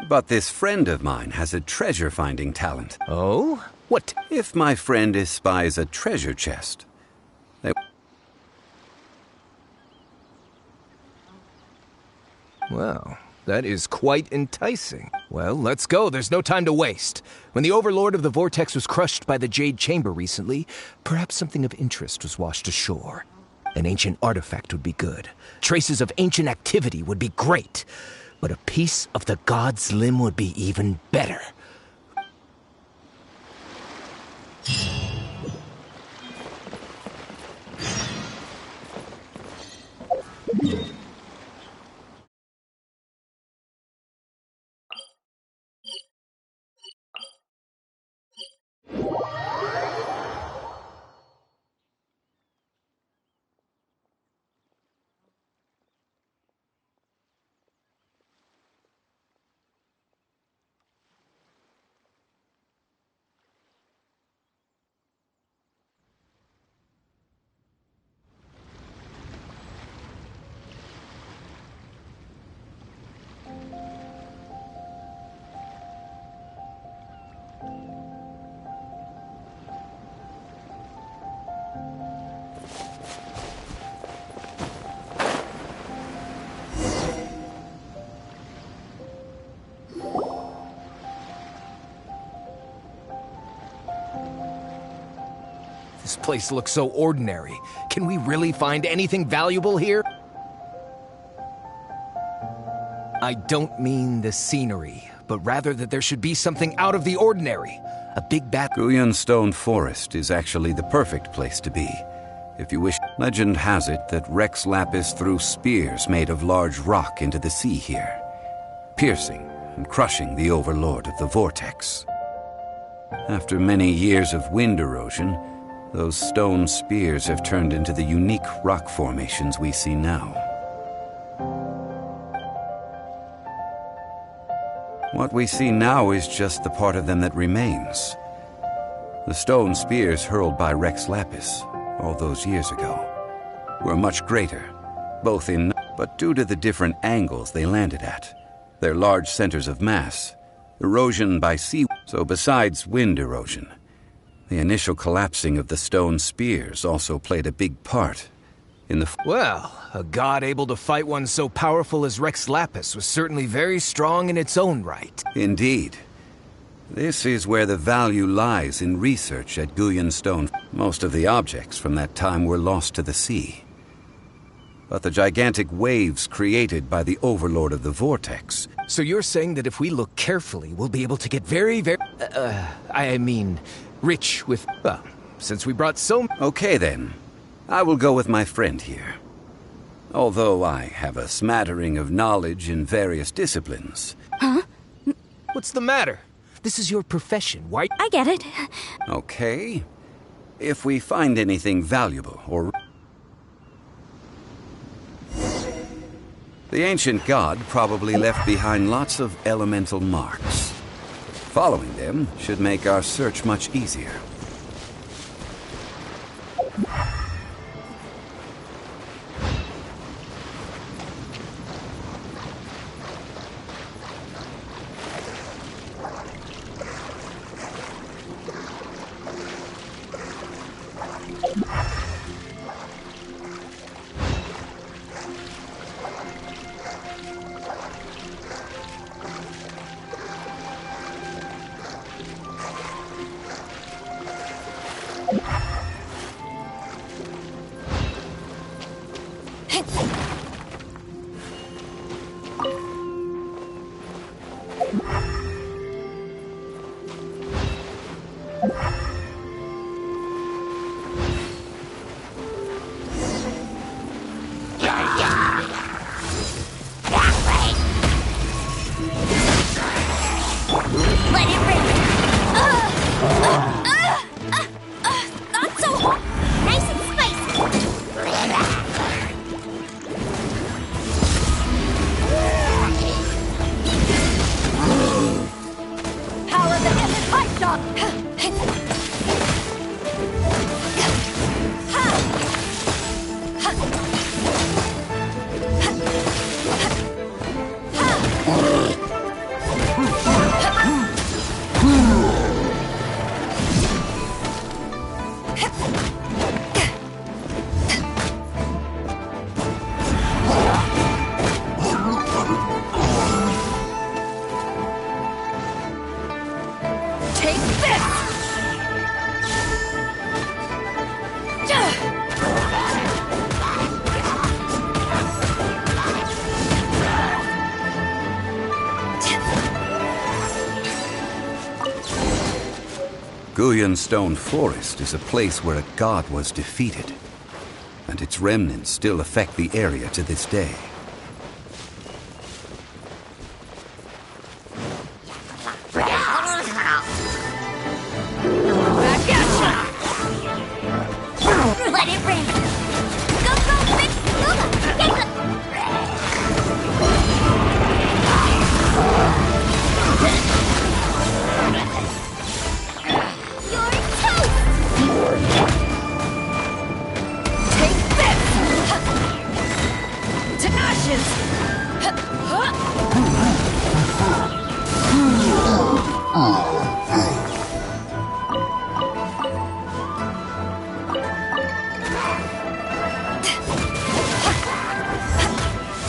S8: But this friend of mine has a treasure-finding talent.
S11: Oh? What?
S8: If my friend espies a treasure chest, they...
S11: Well, that is quite enticing. Well, let's go. There's no time to waste. When the Overlord of the Vortex was crushed by the Jade Chamber recently, perhaps something of interest was washed ashore. An ancient artifact would be good. Traces of ancient activity would be great. But a piece of the god's limb would be even better. This place looks so ordinary. Can we really find anything valuable here? I don't mean the scenery, but rather that there should be something out of the ordinary. A big bat...
S8: Guyan Stone Forest is actually the perfect place to be. If you wish, legend has it that Rex Lapis threw spears made of large rock into the sea here, piercing and crushing the Overlord of the Vortex. After many years of wind erosion, those stone spears have turned into the unique rock formations we see now. What we see now is just the part of them that remains. The stone spears hurled by Rex Lapis all those years ago were much greater, both in... but due to the different angles they landed at, their large centers of mass, erosion by sea... So besides wind erosion, the initial collapsing of the stone spears also played a big part in the...
S11: Well, a god able to fight one so powerful as Rex Lapis was certainly very strong in its own right.
S8: Indeed. This is where the value lies in research at Guyan Stone. Most of the objects from that time were lost to the sea. But the gigantic waves created by the Overlord of the Vortex...
S11: So you're saying that if we look carefully, we'll be able to get very, rich with... Well, since we brought so...
S8: Okay then. I will go with my friend here. Although I have a smattering of knowledge in various disciplines.
S4: Huh?
S11: What's the matter? This is your profession, why...
S4: I get it.
S8: Okay. If we find anything valuable or... The ancient god probably left behind lots of elemental marks. Following them should make our search much easier.
S6: Not so hot. Nice and spicy.
S8: Guyan Stone Forest is a place where a god was defeated, and its remnants still affect the area to this day.
S6: Let it rain! Go, go, big Lula! Get the... You're toast!
S3: Take this! To ashes!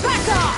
S3: Back off!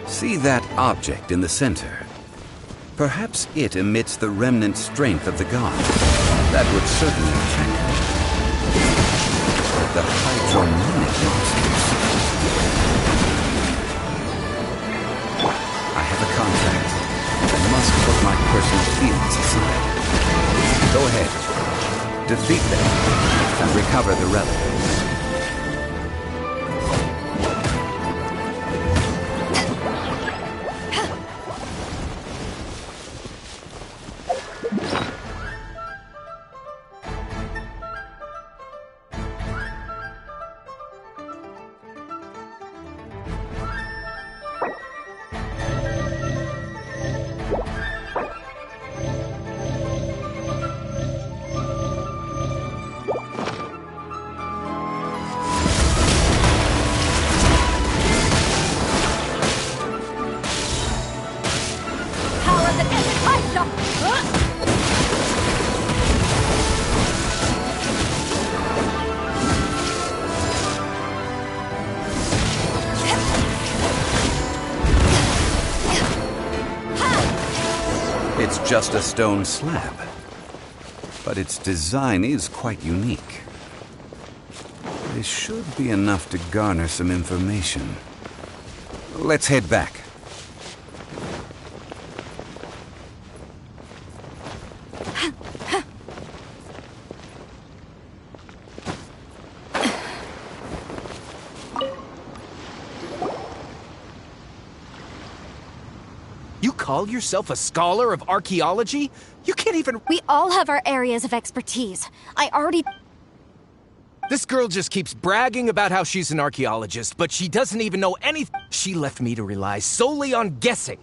S8: See that object in the center? Perhaps it emits the remnant strength of the god. That would certainly check the hydromonic monsters. I have a contract. I must put my personal feelings aside. Go ahead. Defeat them and recover the relic. It's just a stone slab, but its design is quite unique. This should be enough to garner some information. Let's head back.
S11: Call yourself a scholar of archaeology? You can't even...
S4: We all have our areas of expertise. I already...
S11: This girl just keeps bragging about how she's an archaeologist, but she doesn't even know anything. She left me to rely solely on guessing,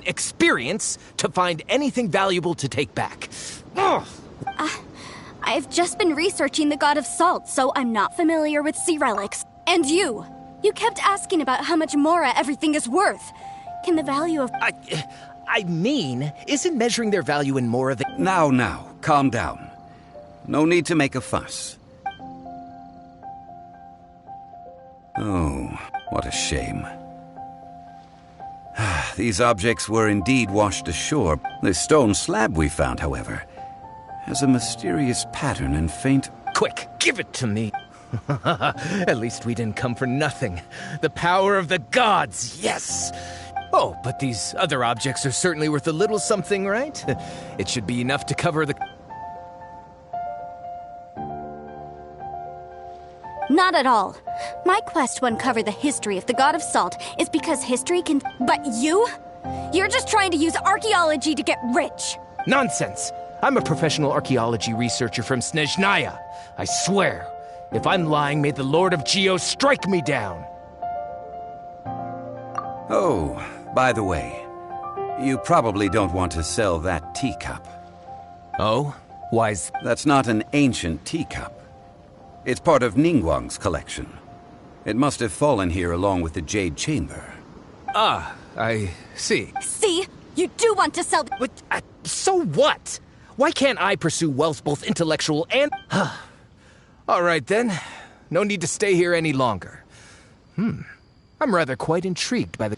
S11: experience, to find anything valuable to take back.
S4: I've just been researching the god of salt, so I'm not familiar with sea relics. And you kept asking about how much Mora everything is worth. Can the value of...
S11: isn't measuring their value in Mora the...
S8: Now, calm down. No need to make a fuss. Oh, what a shame. These objects were indeed washed ashore. The stone slab we found, however, has a mysterious pattern and faint...
S11: Quick, give it to me. At least we didn't come for nothing. The power of the gods, yes! Oh, but these other objects are certainly worth a little something, right? It should be enough to cover the...
S4: Not at all. My quest to uncover the history of the god of salt is because history can... But you? You're just trying to use archaeology to get rich.
S11: Nonsense! I'm a professional archaeology researcher from Snezhnaya. I swear, if I'm lying, may the Lord of Geo strike me down!
S8: Oh, by the way, you probably don't want to sell that teacup.
S11: Oh? Why's...
S8: That's not an ancient teacup. It's part of Ningguang's collection. It must have fallen here along with the Jade Chamber.
S11: Ah, I see.
S4: See? You do want to sell...
S11: But, so what? Why can't I pursue wealth both intellectual and... All right, then. No need to stay here any longer. I'm rather quite intrigued by the...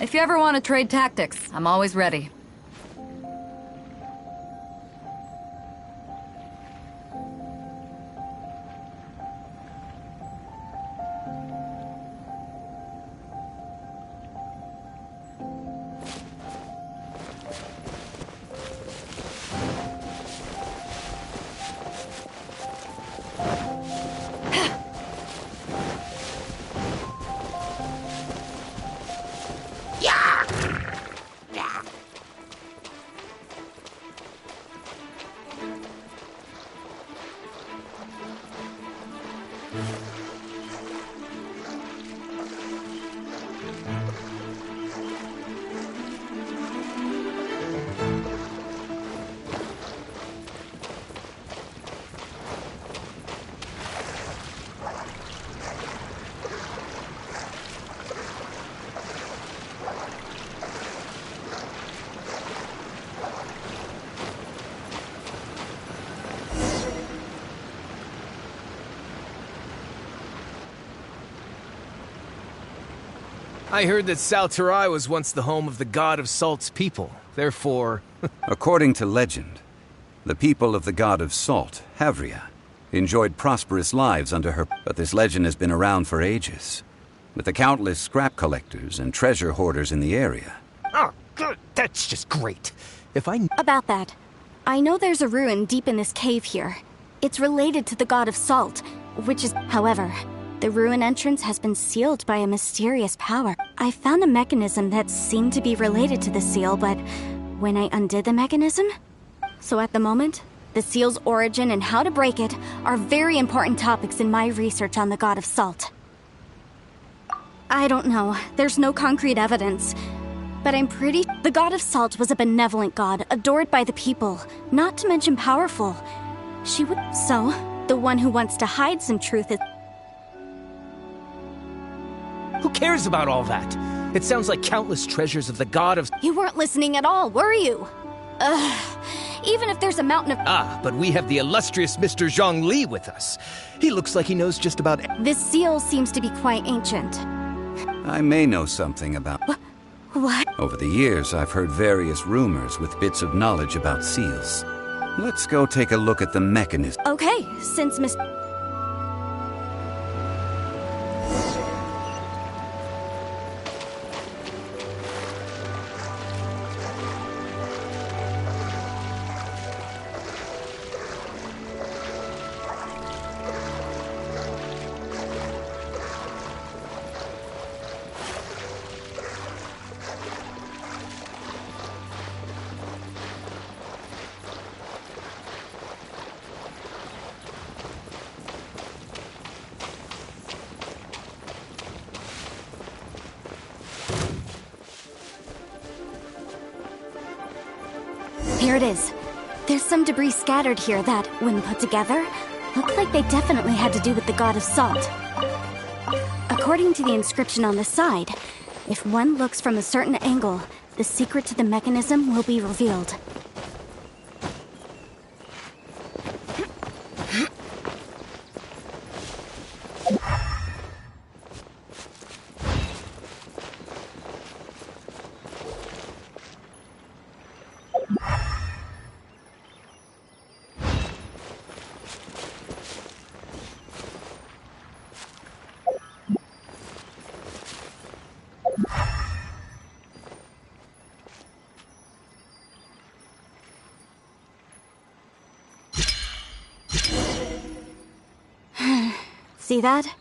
S3: If you ever want to trade tactics, I'm always ready.
S11: I heard that Salterai was once the home of the god of Salt's people. Therefore...
S8: According to legend, the people of the god of Salt, Havria, enjoyed prosperous lives under her, but this legend has been around for ages, with the countless scrap collectors and treasure hoarders in the area.
S11: Oh, good. That's just great. If I...
S4: About that, I know there's a ruin deep in this cave here. It's related to the god of Salt, which is... However, the ruin entrance has been sealed by a mysterious power. I found a mechanism that seemed to be related to the seal, but when I undid the mechanism... So at the moment, the seal's origin and how to break it are very important topics in my research on the god of Salt. I don't know. There's no concrete evidence. But I'm pretty... The god of Salt was a benevolent god, adored by the people, not to mention powerful. She would... So, the one who wants to hide some truth is...
S11: Who cares about all that? It sounds like countless treasures of the god of...
S4: You weren't listening at all, were you? Ugh. Even if there's a mountain of...
S11: Ah, but we have the illustrious Mr. Zhongli with us. He looks like he knows just about...
S4: This seal seems to be quite ancient.
S8: I may know something about...
S4: What?
S8: Over the years, I've heard various rumors with bits of knowledge about seals. Let's go take a look at the mechanism.
S4: Okay, since Miss... Here it is. There's some debris scattered here that, when put together, look like they definitely had to do with the god of Salt. According to the inscription on the side, if one looks from a certain angle, the secret to the mechanism will be revealed. See that?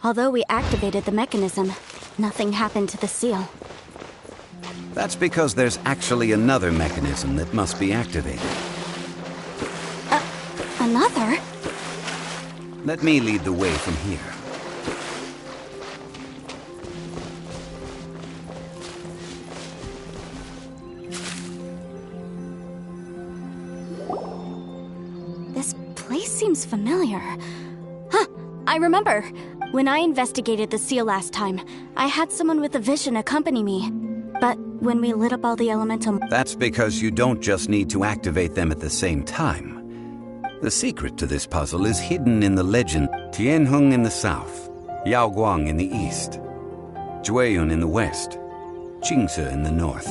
S4: Although we activated the mechanism, nothing happened to the seal.
S8: That's because there's actually another mechanism that must be activated.
S4: Another?
S8: Let me lead the way from here.
S4: This place seems familiar. Huh, I remember. When I investigated the seal last time, I had someone with a vision accompany me. But when we lit up all the elemental...
S8: That's because you don't just need to activate them at the same time. The secret to this puzzle is hidden in the legend. Tianheng in the south, Yaoguang in the east, Jueyun in the west. Jingse in the north.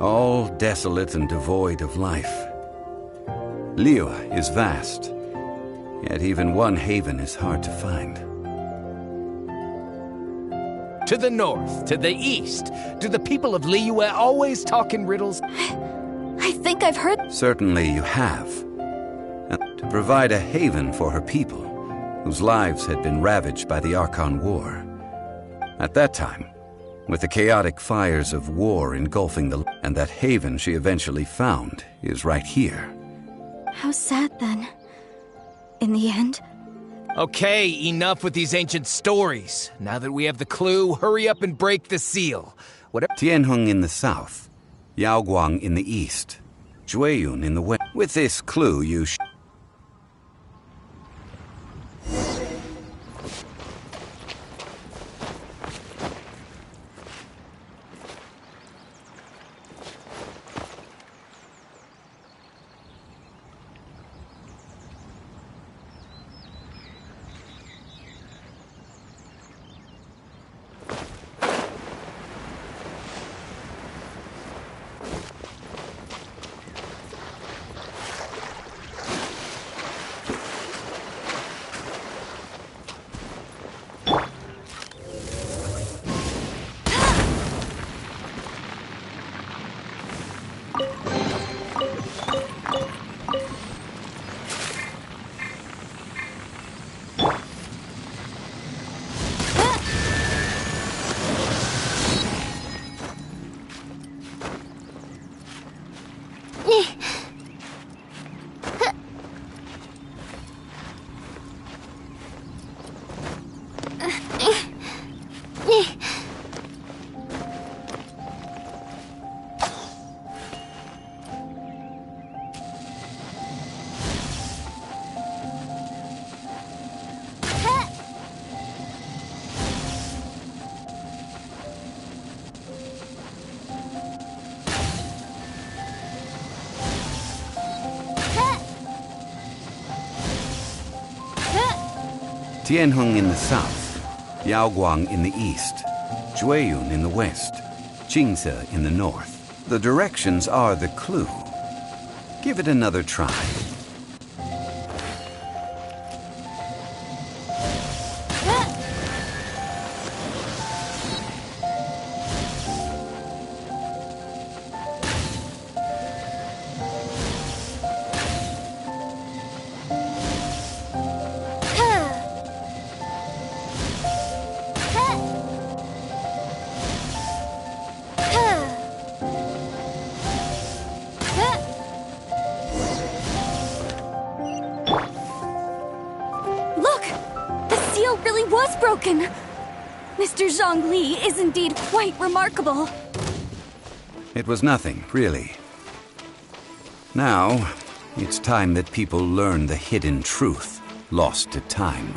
S8: All desolate and devoid of life. Liyue is vast, yet even one haven is hard to find.
S11: To the north, to the east. Do the people of Liyue always talk in riddles?
S4: I think I've heard...
S8: Certainly you have. And to provide a haven for her people, whose lives had been ravaged by the Archon War. At that time, with the chaotic fires of war engulfing the... And that haven she eventually found is right here.
S4: How sad, then. In the end...
S11: Okay, enough with these ancient stories. Now that we have the clue, hurry up and break the seal. Whatever...
S8: Tianheng in the south, Yaoguang in the east, Jueyun in the west. With this clue, you Tianheng in the south, Yaoguang in the east, Jueyun in the west, Jingse in the north. The directions are the clue. Give it another try.
S4: Mr. Zhongli is indeed quite remarkable.
S8: It was nothing, really. Now, it's time that people learn the hidden truth lost to time.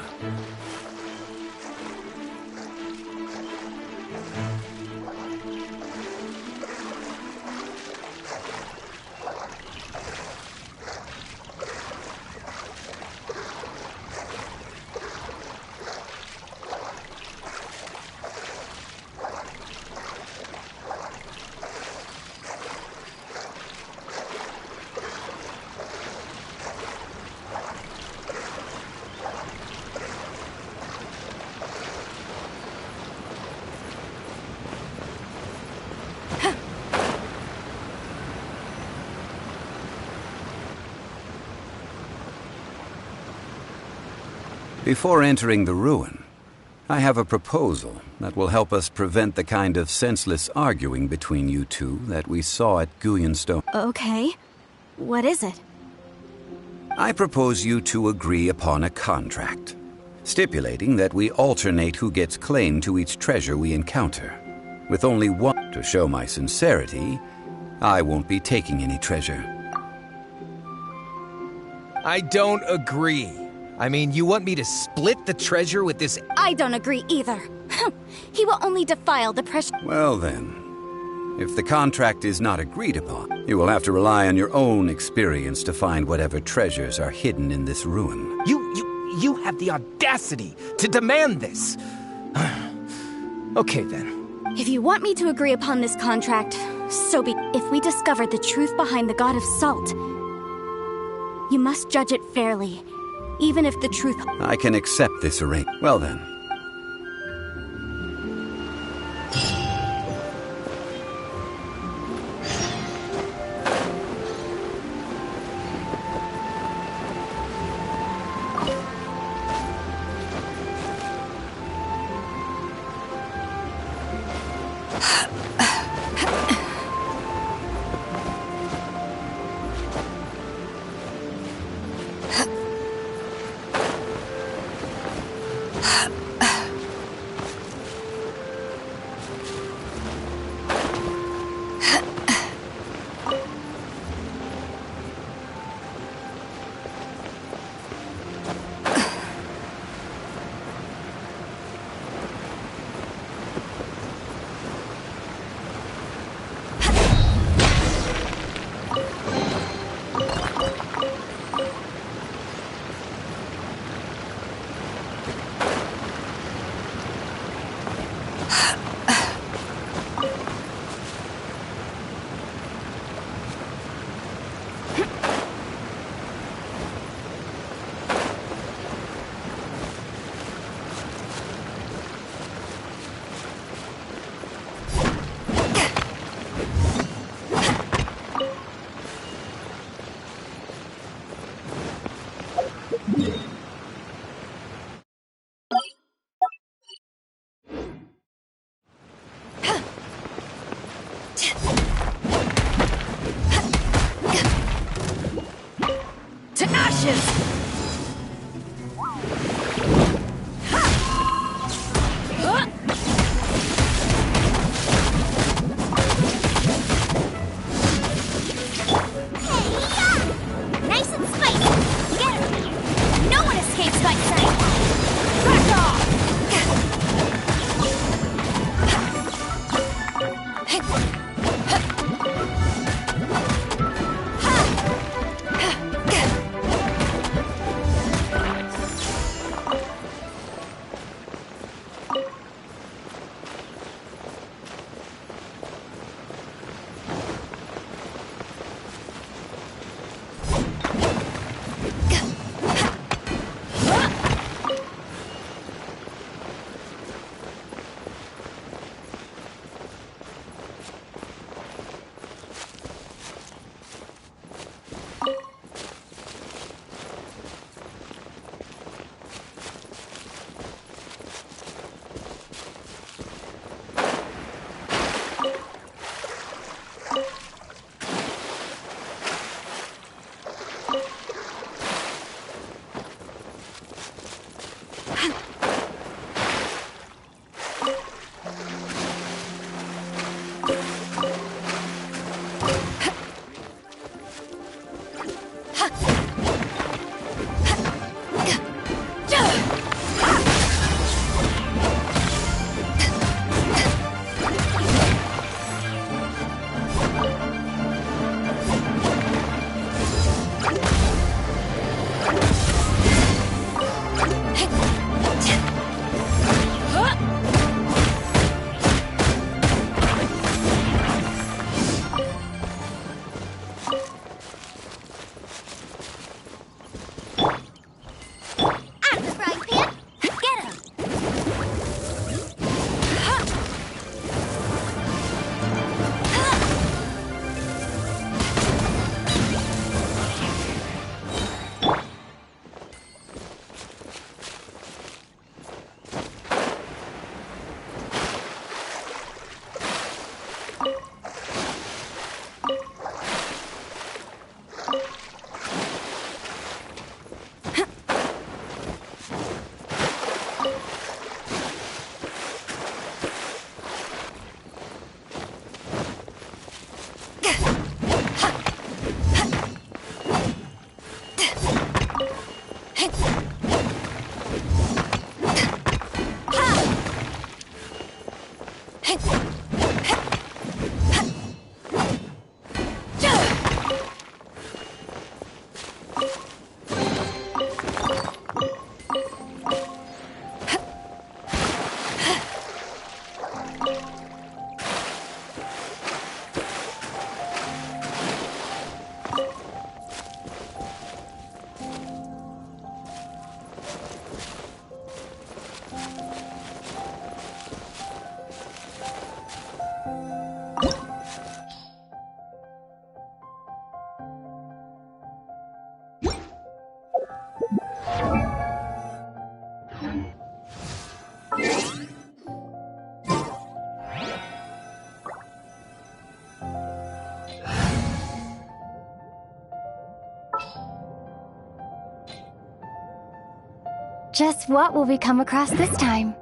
S8: Before entering the ruin, I have a proposal that will help us prevent the kind of senseless arguing between you two that we saw at Guyonstone.
S4: Okay. What is it?
S8: I propose you two agree upon a contract, stipulating that we alternate who gets claim to each treasure we encounter. With only one to show my sincerity, I won't be taking any treasure.
S11: I don't agree. I mean, you want me to split the treasure with this...
S4: I don't agree either. He will only defile the precious...
S8: Well then, if the contract is not agreed upon, you will have to rely on your own experience to find whatever treasures are hidden in this ruin.
S11: You have the audacity to demand this. Okay then,
S4: If you want me to agree upon this contract, so be. If we discover the truth behind the God of Salt, you must judge it fairly, even if the truth...
S8: I can accept this arrangement. Well then.
S6: Just what will we come across this time?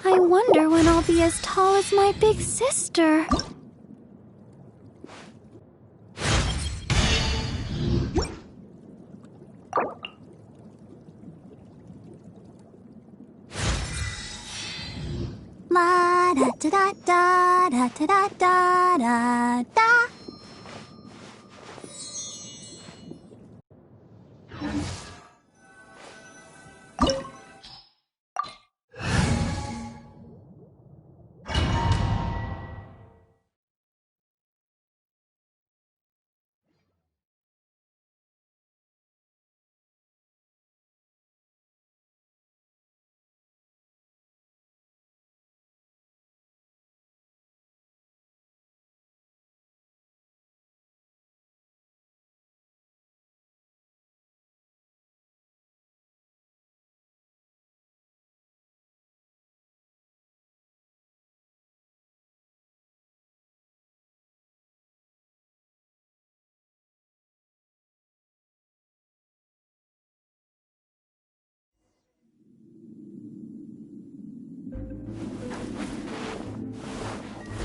S6: I wonder when I'll be as tall as my big sister.
S4: La da da da da da da da da da.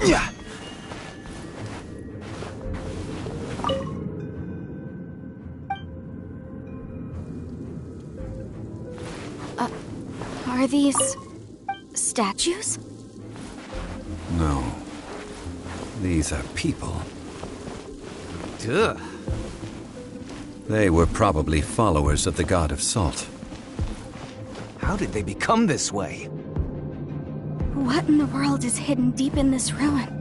S11: Yeah.
S4: Are these statues?
S8: No. These are people.
S11: Ugh.
S8: They were probably followers of the god of salt.
S11: How did they become this way?
S4: What in the world is hidden deep in this ruin?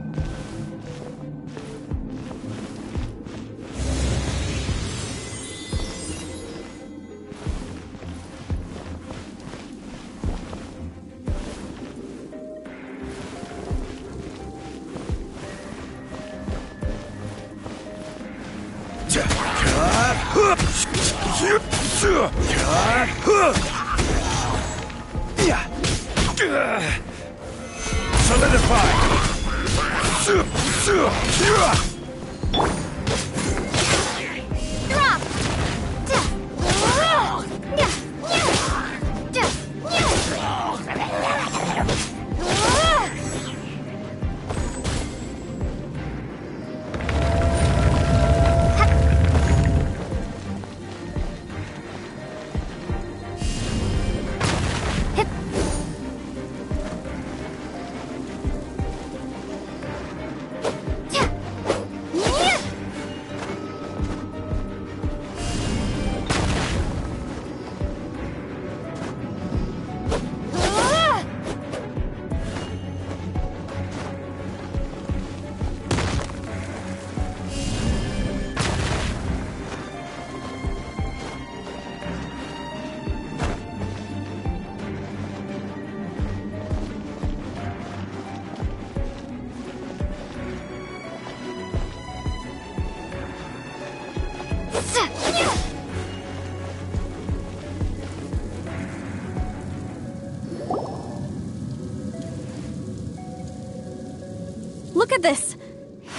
S4: Look at this!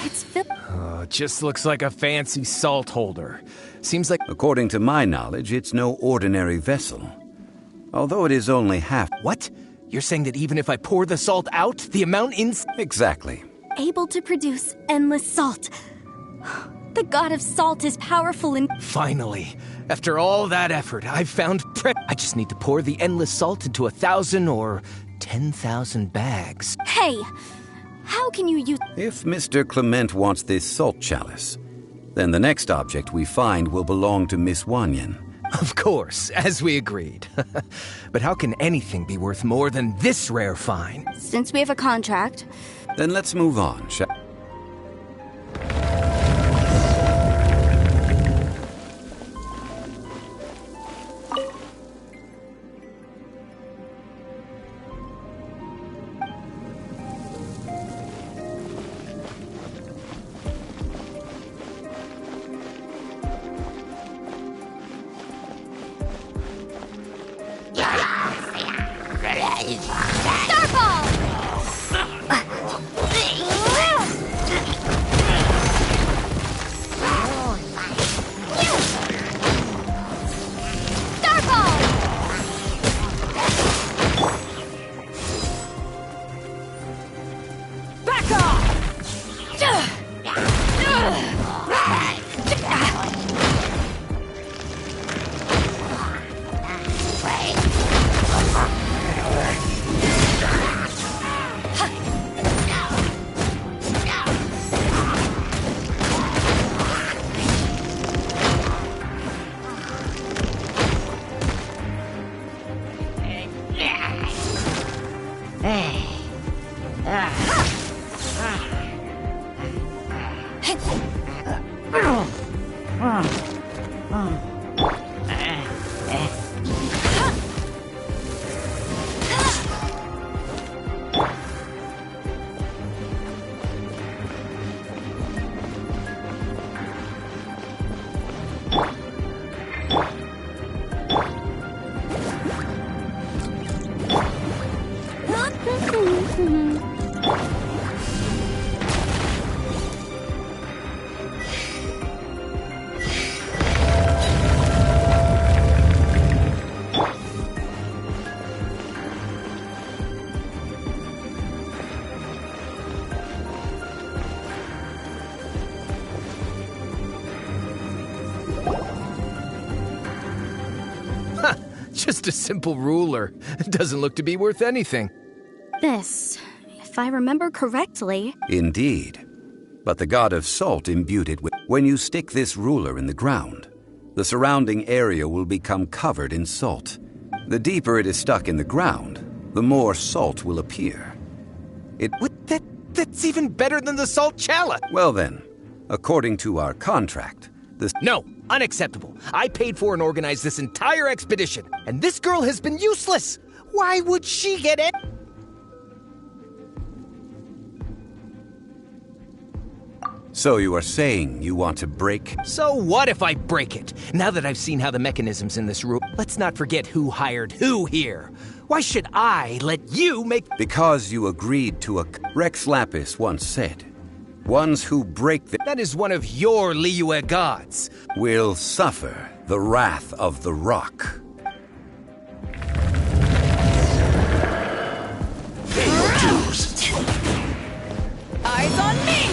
S4: It's filled.
S11: Oh, it just looks like a fancy salt holder. Seems like...
S8: According to my knowledge, it's no ordinary vessel. Although it is only half...
S11: What? You're saying that even if I pour the salt out, the amount in...
S8: Exactly.
S4: Able to produce endless salt. The god of salt is powerful and—
S11: Finally, after all that effort, I've found I just need to pour the endless salt into 1,000 or 10,000 bags.
S4: Hey, how can you use—
S8: If Mr. Clement wants this salt chalice, then the next object we find will belong to Miss Wanyan.
S11: Of course, as we agreed. But how can anything be worth more than this rare find?
S4: Since we have a contract.
S8: Then let's move on, shall we?
S11: Just a simple ruler. It doesn't look to be worth anything.
S4: This, if I remember correctly—
S8: Indeed. But the god of salt imbued it with— When you stick this ruler in the ground, the surrounding area will become covered in salt. The deeper it is stuck in the ground, the more salt will appear.
S11: That's even better than the salt chalice!
S8: Well then, according to our contract, this—
S11: No! Unacceptable. I paid for and organized this entire expedition, and this girl has been useless! Why would she get it?
S8: So you are saying you want to break—
S11: So what if I break it? Now that I've seen how the mechanisms in this room— Let's not forget who hired who here. Why should I let you make—
S8: Because you agreed to a— Rex Lapis once said, ones who break the—
S11: That is one of your Liyue gods.
S8: Will suffer the wrath of the rock.
S7: Pay your dues.
S3: Eyes on me!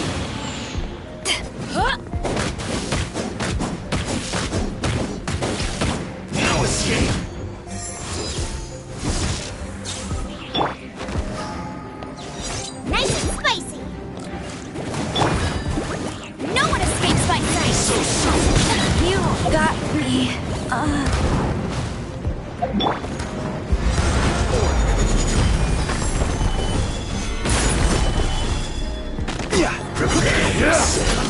S7: No escape.
S6: Nice and spicy. No one escapes my sight.
S7: So soon.
S4: You got me.
S7: Prepare yourself.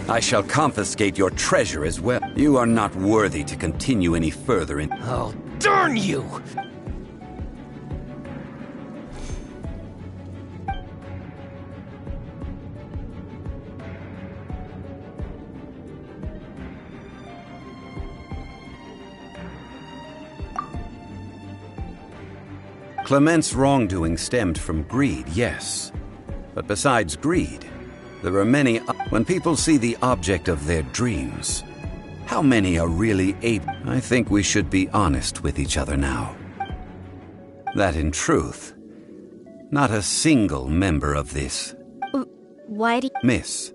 S8: I shall confiscate your treasure as well. You are not worthy to continue any further in—
S11: Oh, darn you!
S8: Clement's wrongdoing stemmed from greed, yes. But besides greed, there are many— When people see the object of their dreams, how many are really able— I think we should be honest with each other now. that in truth, not a single member of this.
S4: Why do
S8: Miss,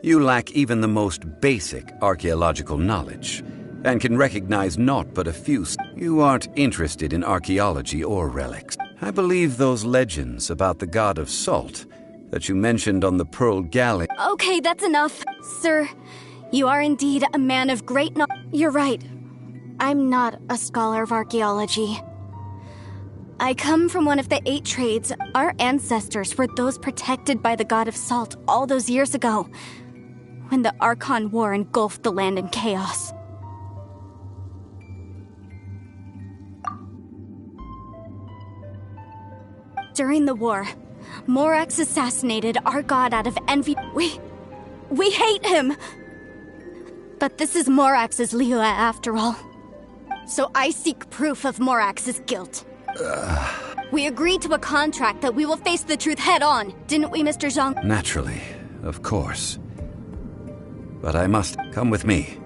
S8: you lack even the most basic archaeological knowledge, and can recognize naught but a few. You aren't interested in archaeology or relics. I believe those legends about the god of salt that you mentioned on the Pearl Galley.
S4: Okay, that's enough. Sir, you are indeed a man of great You're right. I'm not a scholar of archaeology. I come from one of the 8 trades. Our ancestors were those protected by the god of salt all those years ago, when the Archon War engulfed the land in chaos. During the war, Morax assassinated our god out of envy. We hate him! But this is Morax's Liyue after all. So I seek proof of Morax's guilt. We agreed to a contract that we will face the truth head on, didn't we, Mr. Zhang?
S8: Naturally, of course. But I must come with me.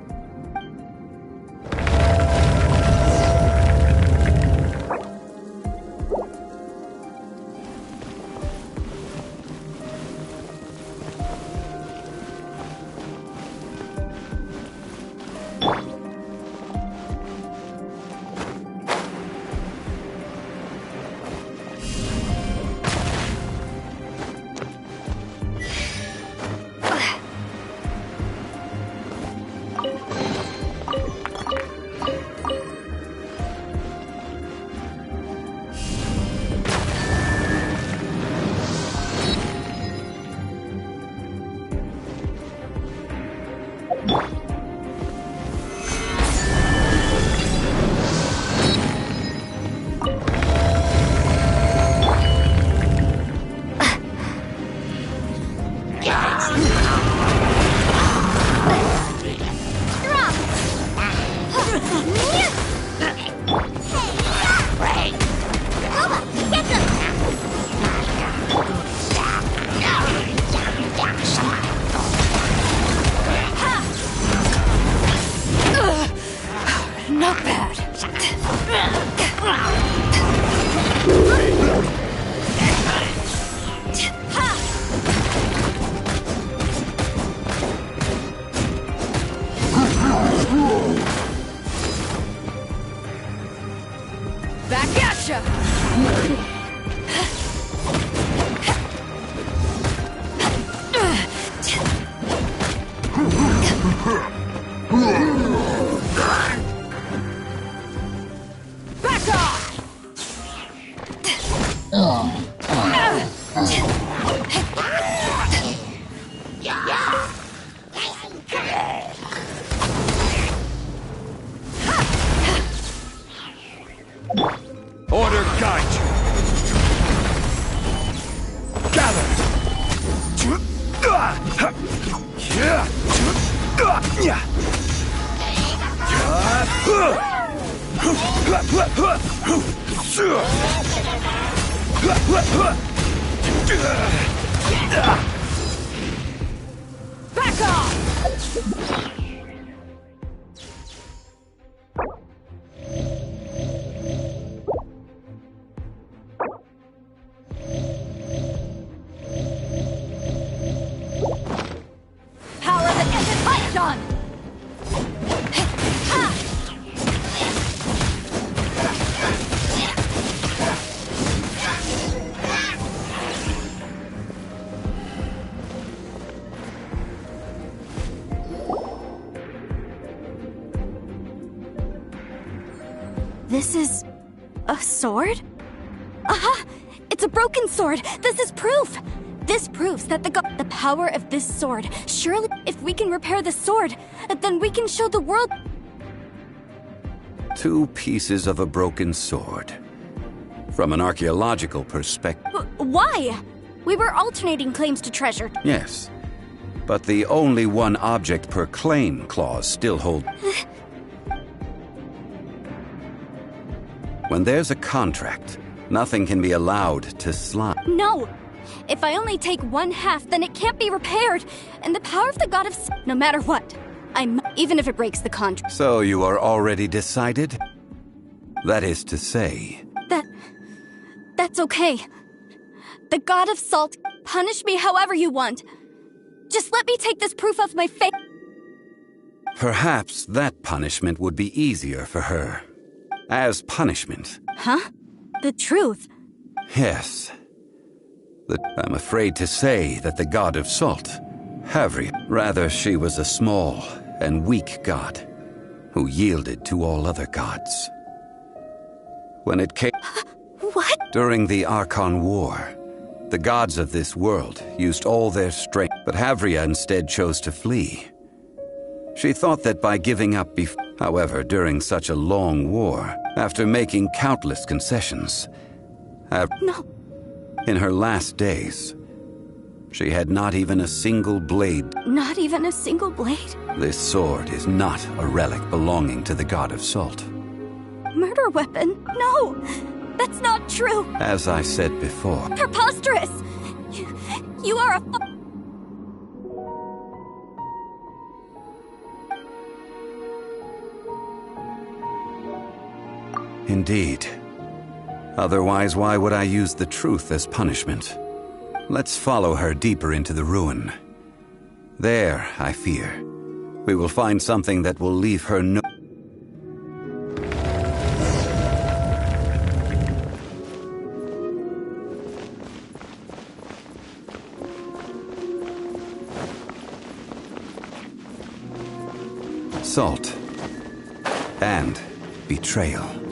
S4: Not bad.
S3: Back at ya! Back off!
S10: Order guide you. Gather.
S3: Back off! Power that isn't touched on!
S4: This is a sword? Aha! It's a broken sword! This is proof! This proves that the power of this sword. Surely, if we can repair the sword, then we can show the world.
S8: 2 pieces of a broken sword. From an archaeological perspective.
S4: Why? We were alternating claims to treasure.
S8: Yes. But the only one object per claim clause still holds. When there's a contract, nothing can be allowed to slide.
S4: No! If I only take 1/2, then it can't be repaired. And the power of the god of... No matter what, even if it breaks the contract.
S8: So you are already decided? That is to say...
S4: That's okay. The god of salt, punish me however you want. Just let me take this proof of my faith.
S8: Perhaps that punishment would be easier for her. As punishment.
S4: Huh? The truth?
S8: Yes. I'm afraid to say that the god of salt, Havria, rather she was a small and weak god who yielded to all other gods. When it came...
S4: What?
S8: During the Archon War, the gods of this world used all their strength, but Havria instead chose to flee. She thought that by giving up however, during such a long war, after making countless concessions,
S4: No.
S8: In her last days, she had not even a single blade.
S4: Not even a single blade?
S8: This sword is not a relic belonging to the god of salt.
S4: Murder weapon? No! That's not true!
S8: As I said before.
S4: Preposterous! You are a...
S8: Indeed. Otherwise, why would I use the truth as punishment? Let's follow her deeper into the ruin. There, I fear, we will find something that will leave her no... Salt. And betrayal.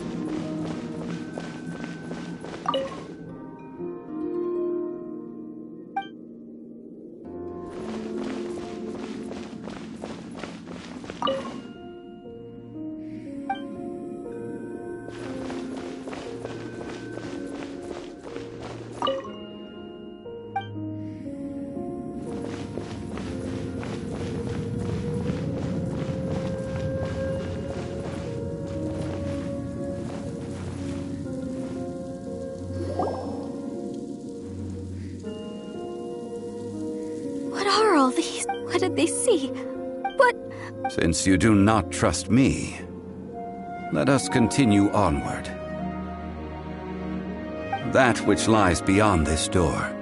S4: What did they see? What?
S8: Since you do not trust me, let us continue onward. That which lies beyond this door.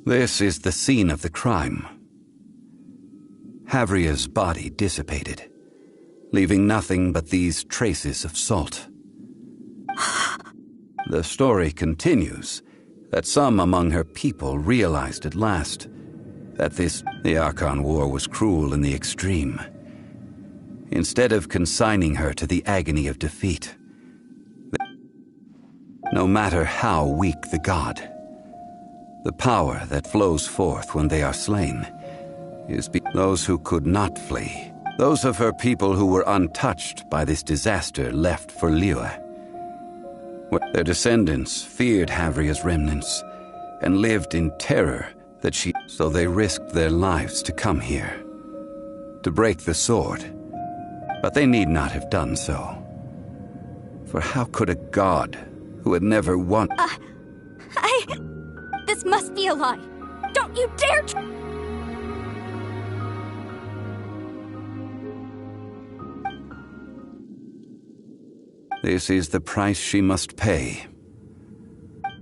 S8: This is the scene of the crime. Havria's body dissipated, leaving nothing but these traces of salt. The story continues that some among her people realized at last that the Archon War was cruel in the extreme. Instead of consigning her to the agony of defeat, no matter how weak the god, the power that flows forth when they are slain is those who could not flee. Those of her people who were untouched by this disaster left for Liyue. Their descendants feared Havria's remnants and lived in terror that so they risked their lives to come here, to break the sword. But they need not have done so. For how could a god who had never won...
S4: This must be a lie. Don't you dare
S8: This is the price she must pay.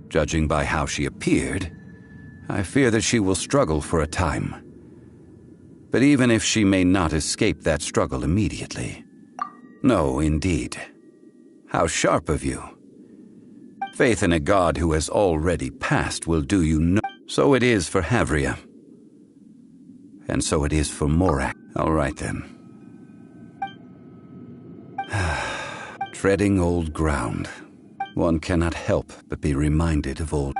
S8: Judging by how she appeared, I fear that she will struggle for a time. But even if she may not escape that struggle immediately... No, indeed. How sharp of you. Faith in a god who has already passed will do you no... So it is for Havria. And so it is for Morak. All right, then. Treading old ground. One cannot help but be reminded of old...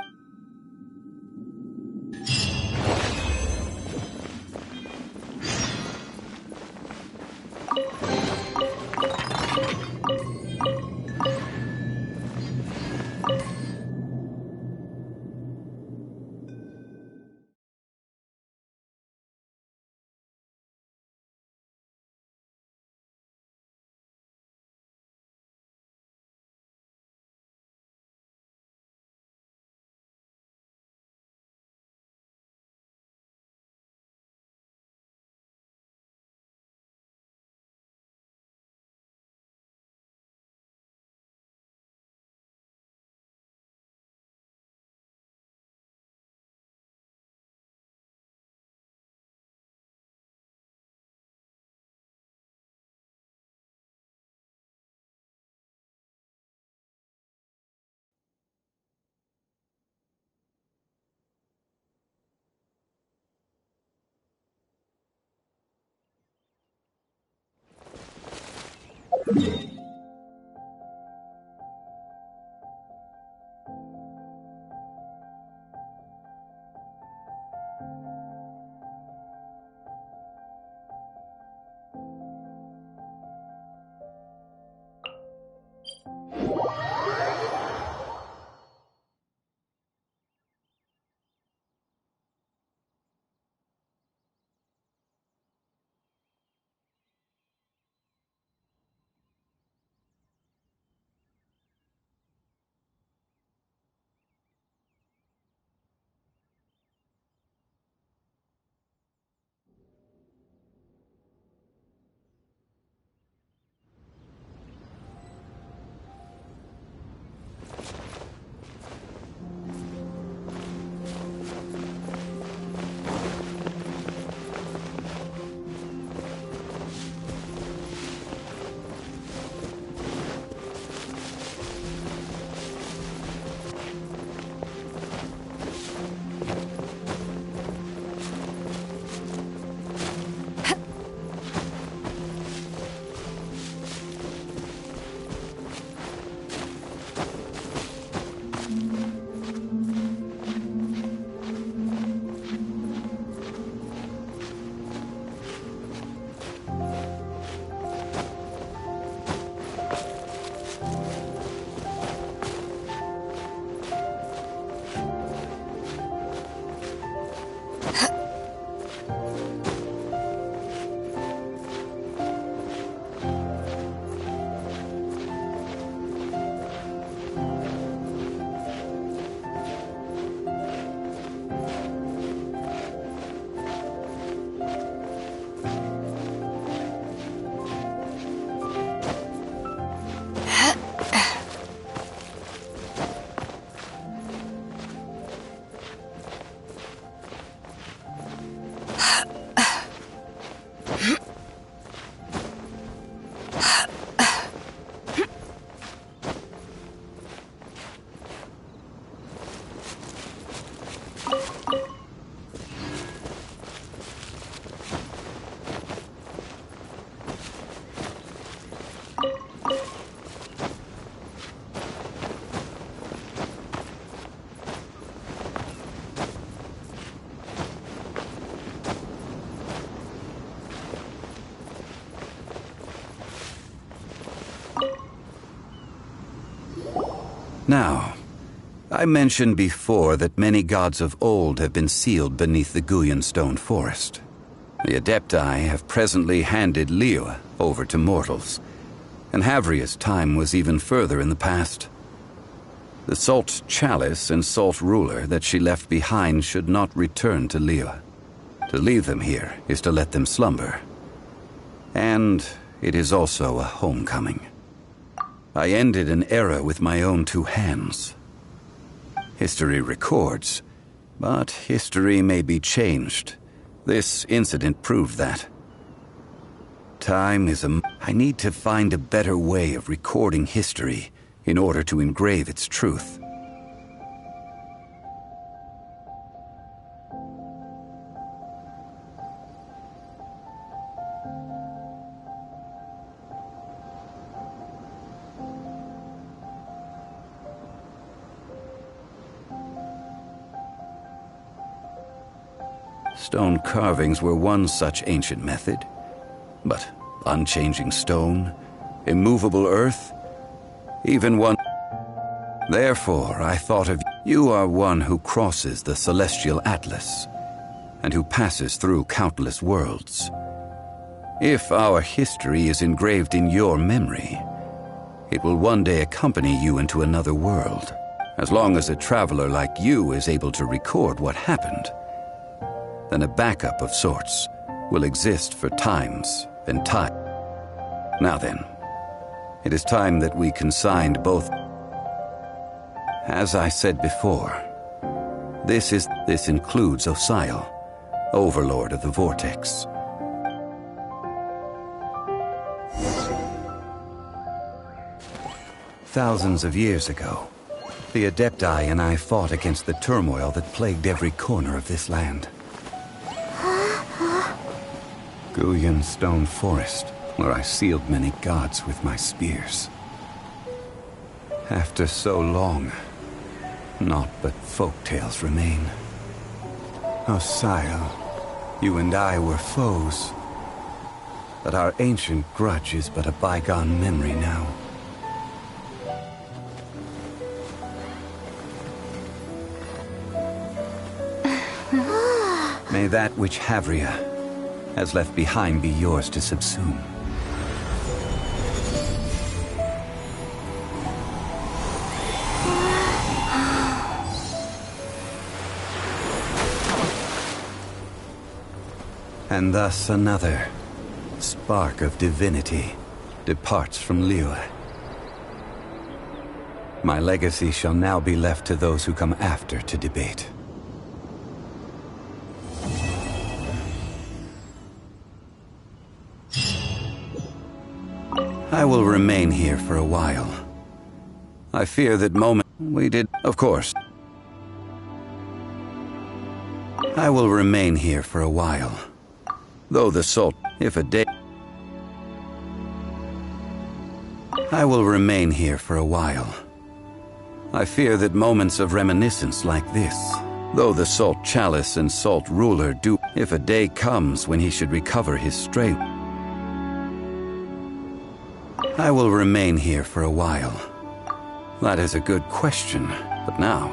S8: Now, I mentioned before that many gods of old have been sealed beneath the Guyan stone forest. The Adepti have presently handed Liyue over to mortals, and Havria's time was even further in the past. The Salt Chalice and Salt Ruler that she left behind should not return to Liyue. To leave them here is to let them slumber. And it is also a homecoming. I ended an era with my own two hands. History records, but history may be changed. This incident proved that. Time is I need to find a better way of recording history in order to engrave its truth. Stone carvings were one such ancient method, but unchanging stone, immovable earth, even one. Therefore, I thought of you are one who crosses the celestial atlas, and who passes through countless worlds. If our history is engraved in your memory, it will one day accompany you into another world. As long as a traveler like you is able to record what happened, then a backup of sorts will exist for times and time. Now then, it is time that we consigned both. As I said before, this includes Osial, Overlord of the Vortex. Thousands of years ago, the Adepti and I fought against the turmoil that plagued every corner of this land. Guyan Stone Forest, where I sealed many gods with my spears. After so long, naught but folk tales remain. Osial, you and I were foes, but our ancient grudge is but a bygone memory now. May that which Havria has left behind be yours to subsume. And thus another spark of divinity departs from Liyue. My legacy shall now be left to those who come after to debate. I will remain here for a while. I fear that we did, of course. I will remain here for a while. Though the soul, if a day. I will remain here for a while. I fear that moments of reminiscence like this, though the Salt Chalice and Salt Ruler do, if a day comes when he should recover his strength. I will remain here for a while. That is a good question, but now.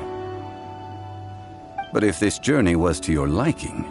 S8: But if this journey was to your liking,